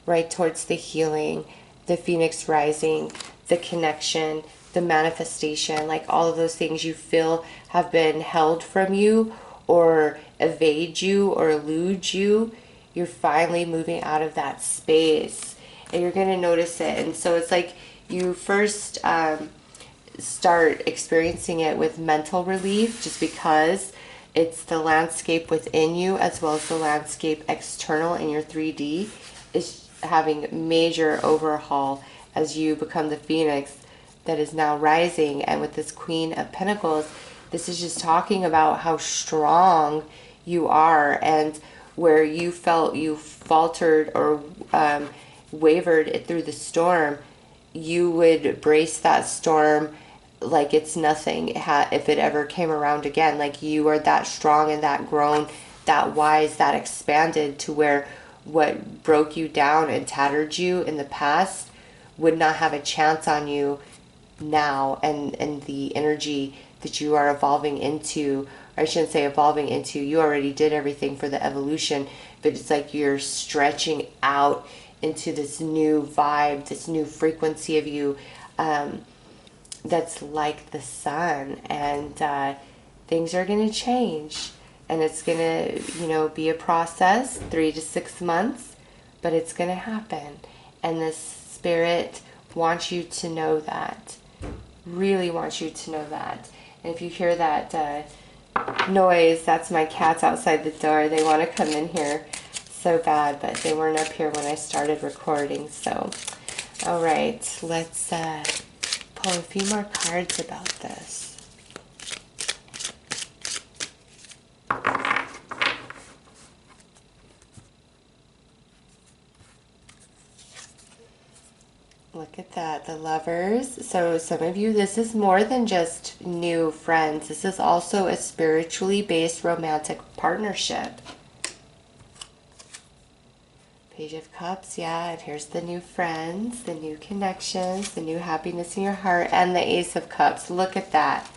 right towards the healing, the phoenix rising, the connection, the manifestation, like all of those things you feel have been held from you or evade you or elude you. You're finally moving out of that space, and you're going to notice it. And so it's like you first start experiencing it with mental relief, just because it's the landscape within you as well as the landscape external in your 3D is having major overhaul as you become the phoenix that is now rising. And with this Queen of Pentacles, this is just talking about how strong you are, and where you felt you faltered or wavered through the storm, you would brace that storm like it's nothing if it ever came around again. Like you are that strong and that grown, that wise, that expanded, to where what broke you down and tattered you in the past would not have a chance on you now. And the energy that you are evolving into, or I shouldn't say evolving into, you already did everything for the evolution, but it's like you're stretching out into this new vibe, this new frequency of you, that's like the sun. And things are going to change, and it's going to be a process, 3 to 6 months, but it's going to happen. And this spirit wants you to know that, really wants you to know that. And if you hear that noise, that's my cats outside the door. They want to come in here so bad, but they weren't up here when I started recording. So all right, let's pull a few more cards about this. Look at that, the Lovers. So some of you, this is more than just new friends. This is also a spiritually based romantic partnership. Page of Cups, yeah, and here's the new friends, the new connections, the new happiness in your heart, and the Ace of Cups. Look at that.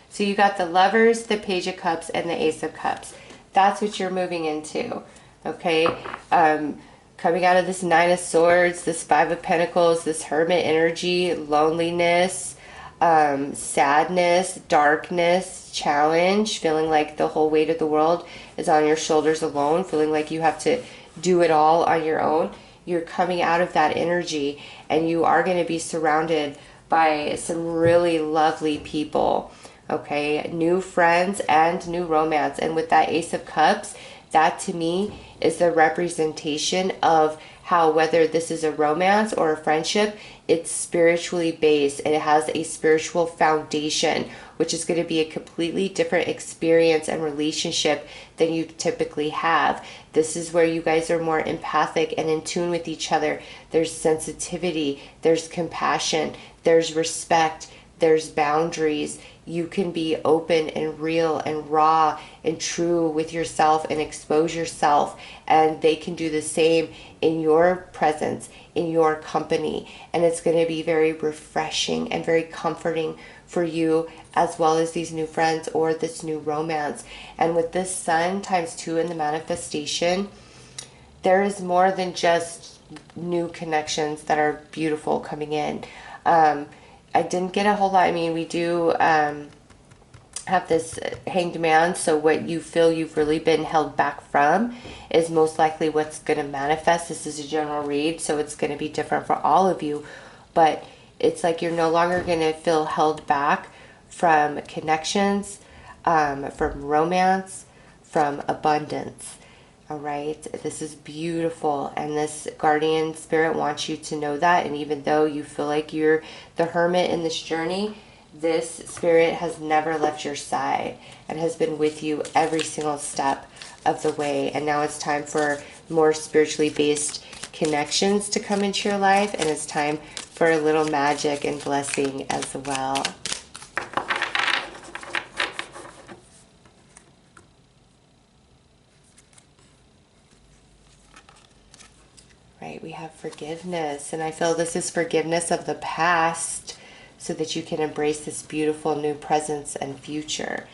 So you got the Lovers, the Page of Cups, and the Ace of Cups. That's what you're moving into, okay? Coming out of this Nine of Swords, this Five of Pentacles, this Hermit energy, loneliness, sadness, darkness, challenge, feeling like the whole weight of the world is on your shoulders alone, feeling like you have to do it all on your own. You're coming out of that energy, and you are going to be surrounded by some really lovely people, okay? New friends and new romance. And with that Ace of Cups, that to me is the representation of how, whether this is a romance or a friendship, it's spiritually based and it has a spiritual foundation, which is going to be a completely different experience and relationship than you typically have. This is where you guys are more empathic and in tune with each other. There's sensitivity, there's compassion, there's respect, there's boundaries. You can be open and real and raw and true with yourself and expose yourself, and they can do the same in your presence, in your company. And it's going to be very refreshing and very comforting for you, as well as these new friends or this new romance. And with this Sun times 2 in the manifestation, there is more than just new connections that are beautiful coming in. I didn't get a whole lot. I mean, we do have this Hanged Man, so what you feel you've really been held back from is most likely what's going to manifest. This is a general read, so it's going to be different for all of you, but it's like you're no longer going to feel held back from connections, from romance, from abundance. All right, this is beautiful, and this guardian spirit wants you to know that. And even though you feel like you're the hermit in this journey, this spirit has never left your side and has been with you every single step of the way. And now it's time for more spiritually based connections to come into your life, and it's time for a little magic and blessing as well. Right, we have forgiveness, and I feel this is forgiveness of the past. so that you can embrace this beautiful new presence and future.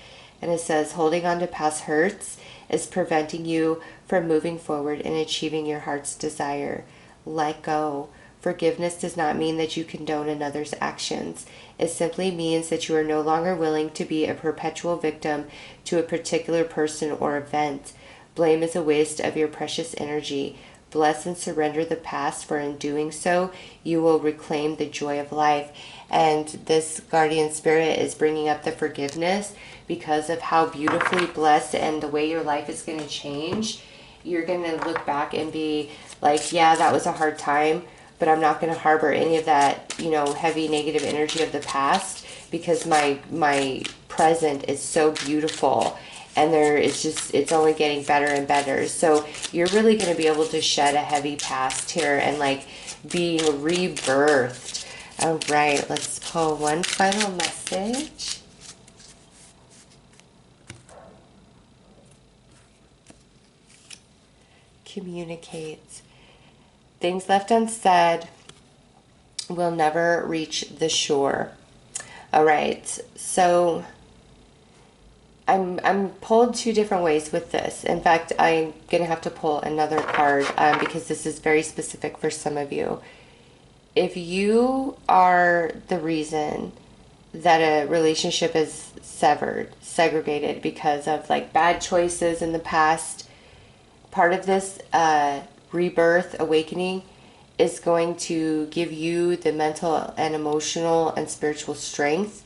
And it says, holding on to past hurts is preventing you from moving forward and achieving your heart's desire. Let go. Forgiveness does not mean that you condone another's actions. It simply means that you are no longer willing to be a perpetual victim to a particular person or event. Blame is a waste of your precious energy. Bless and surrender the past, for in doing so, you will reclaim the joy of life. And this guardian spirit is bringing up the forgiveness because of how beautifully blessed and the way your life is going to change. You're going to look back and be like, yeah, that was a hard time, but I'm not going to harbor any of that, heavy negative energy of the past, because my present is so beautiful, and it's only getting better and better. So you're really going to be able to shed a heavy past here and being rebirthed. All right, let's pull one final message. Communicate. Things left unsaid will never reach the shore. All right, so I'm pulled two different ways with this. In fact, I'm going to have to pull another card because this is very specific for some of you. If you are the reason that a relationship is segregated because of bad choices in the past, part of this rebirth, awakening, is going to give you the mental and emotional and spiritual strength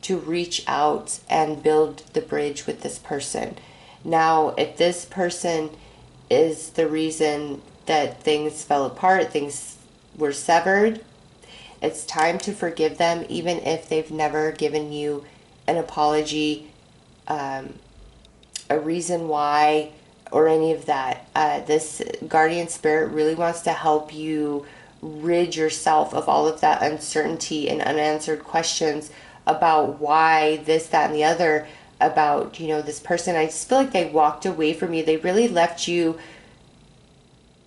to reach out and build the bridge with this person. Now, if this person is the reason that things fell apart, things were severed, it's time to forgive them, even if they've never given you an apology, a reason why, or any of that. This guardian spirit really wants to help you rid yourself of all of that uncertainty and unanswered questions about why this, that, and the other about, this person. I just feel like they walked away from you. They really left you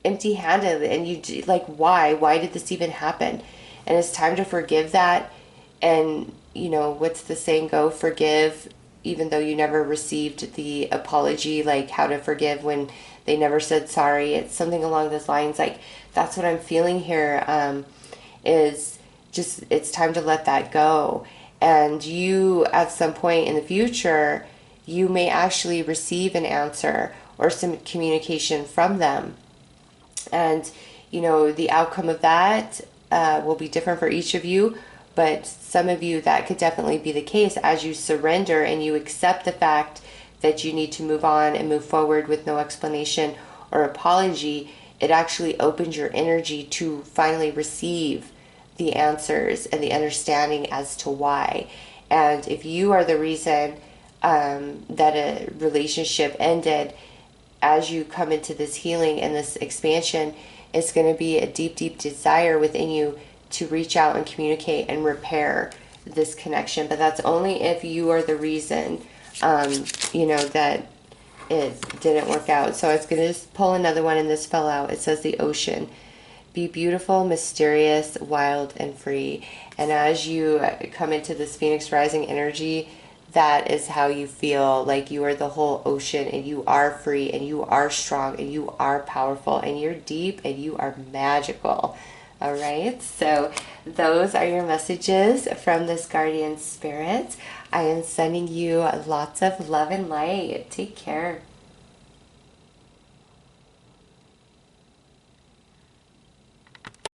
empty-handed, and you why did this even happen? And it's time to forgive that. And what's the saying go? Forgive even though you never received the apology, how to forgive when they never said sorry. It's something along those lines. That's what I'm feeling here, is just, it's time to let that go. And you, at some point in the future, you may actually receive an answer or some communication from them. And, the outcome of that will be different for each of you. But some of you, that could definitely be the case as you surrender and you accept the fact that you need to move on and move forward with no explanation or apology. It actually opens your energy to finally receive the answers and the understanding as to why. And if you are the reason that a relationship ended, as you come into this healing and this expansion, it's going to be a deep, deep desire within you to reach out and communicate and repair this connection. But that's only if you are the reason, that it didn't work out. So I was going to just pull another one, and this fell out. It says the ocean. Be beautiful, mysterious, wild, and free. And as you come into this Phoenix Rising energy, that is how you feel. Like you are the whole ocean, and you are free, and you are strong, and you are powerful, and you're deep, and you are magical. All right, so those are your messages from this guardian spirit. I am sending you lots of love and light. Take care.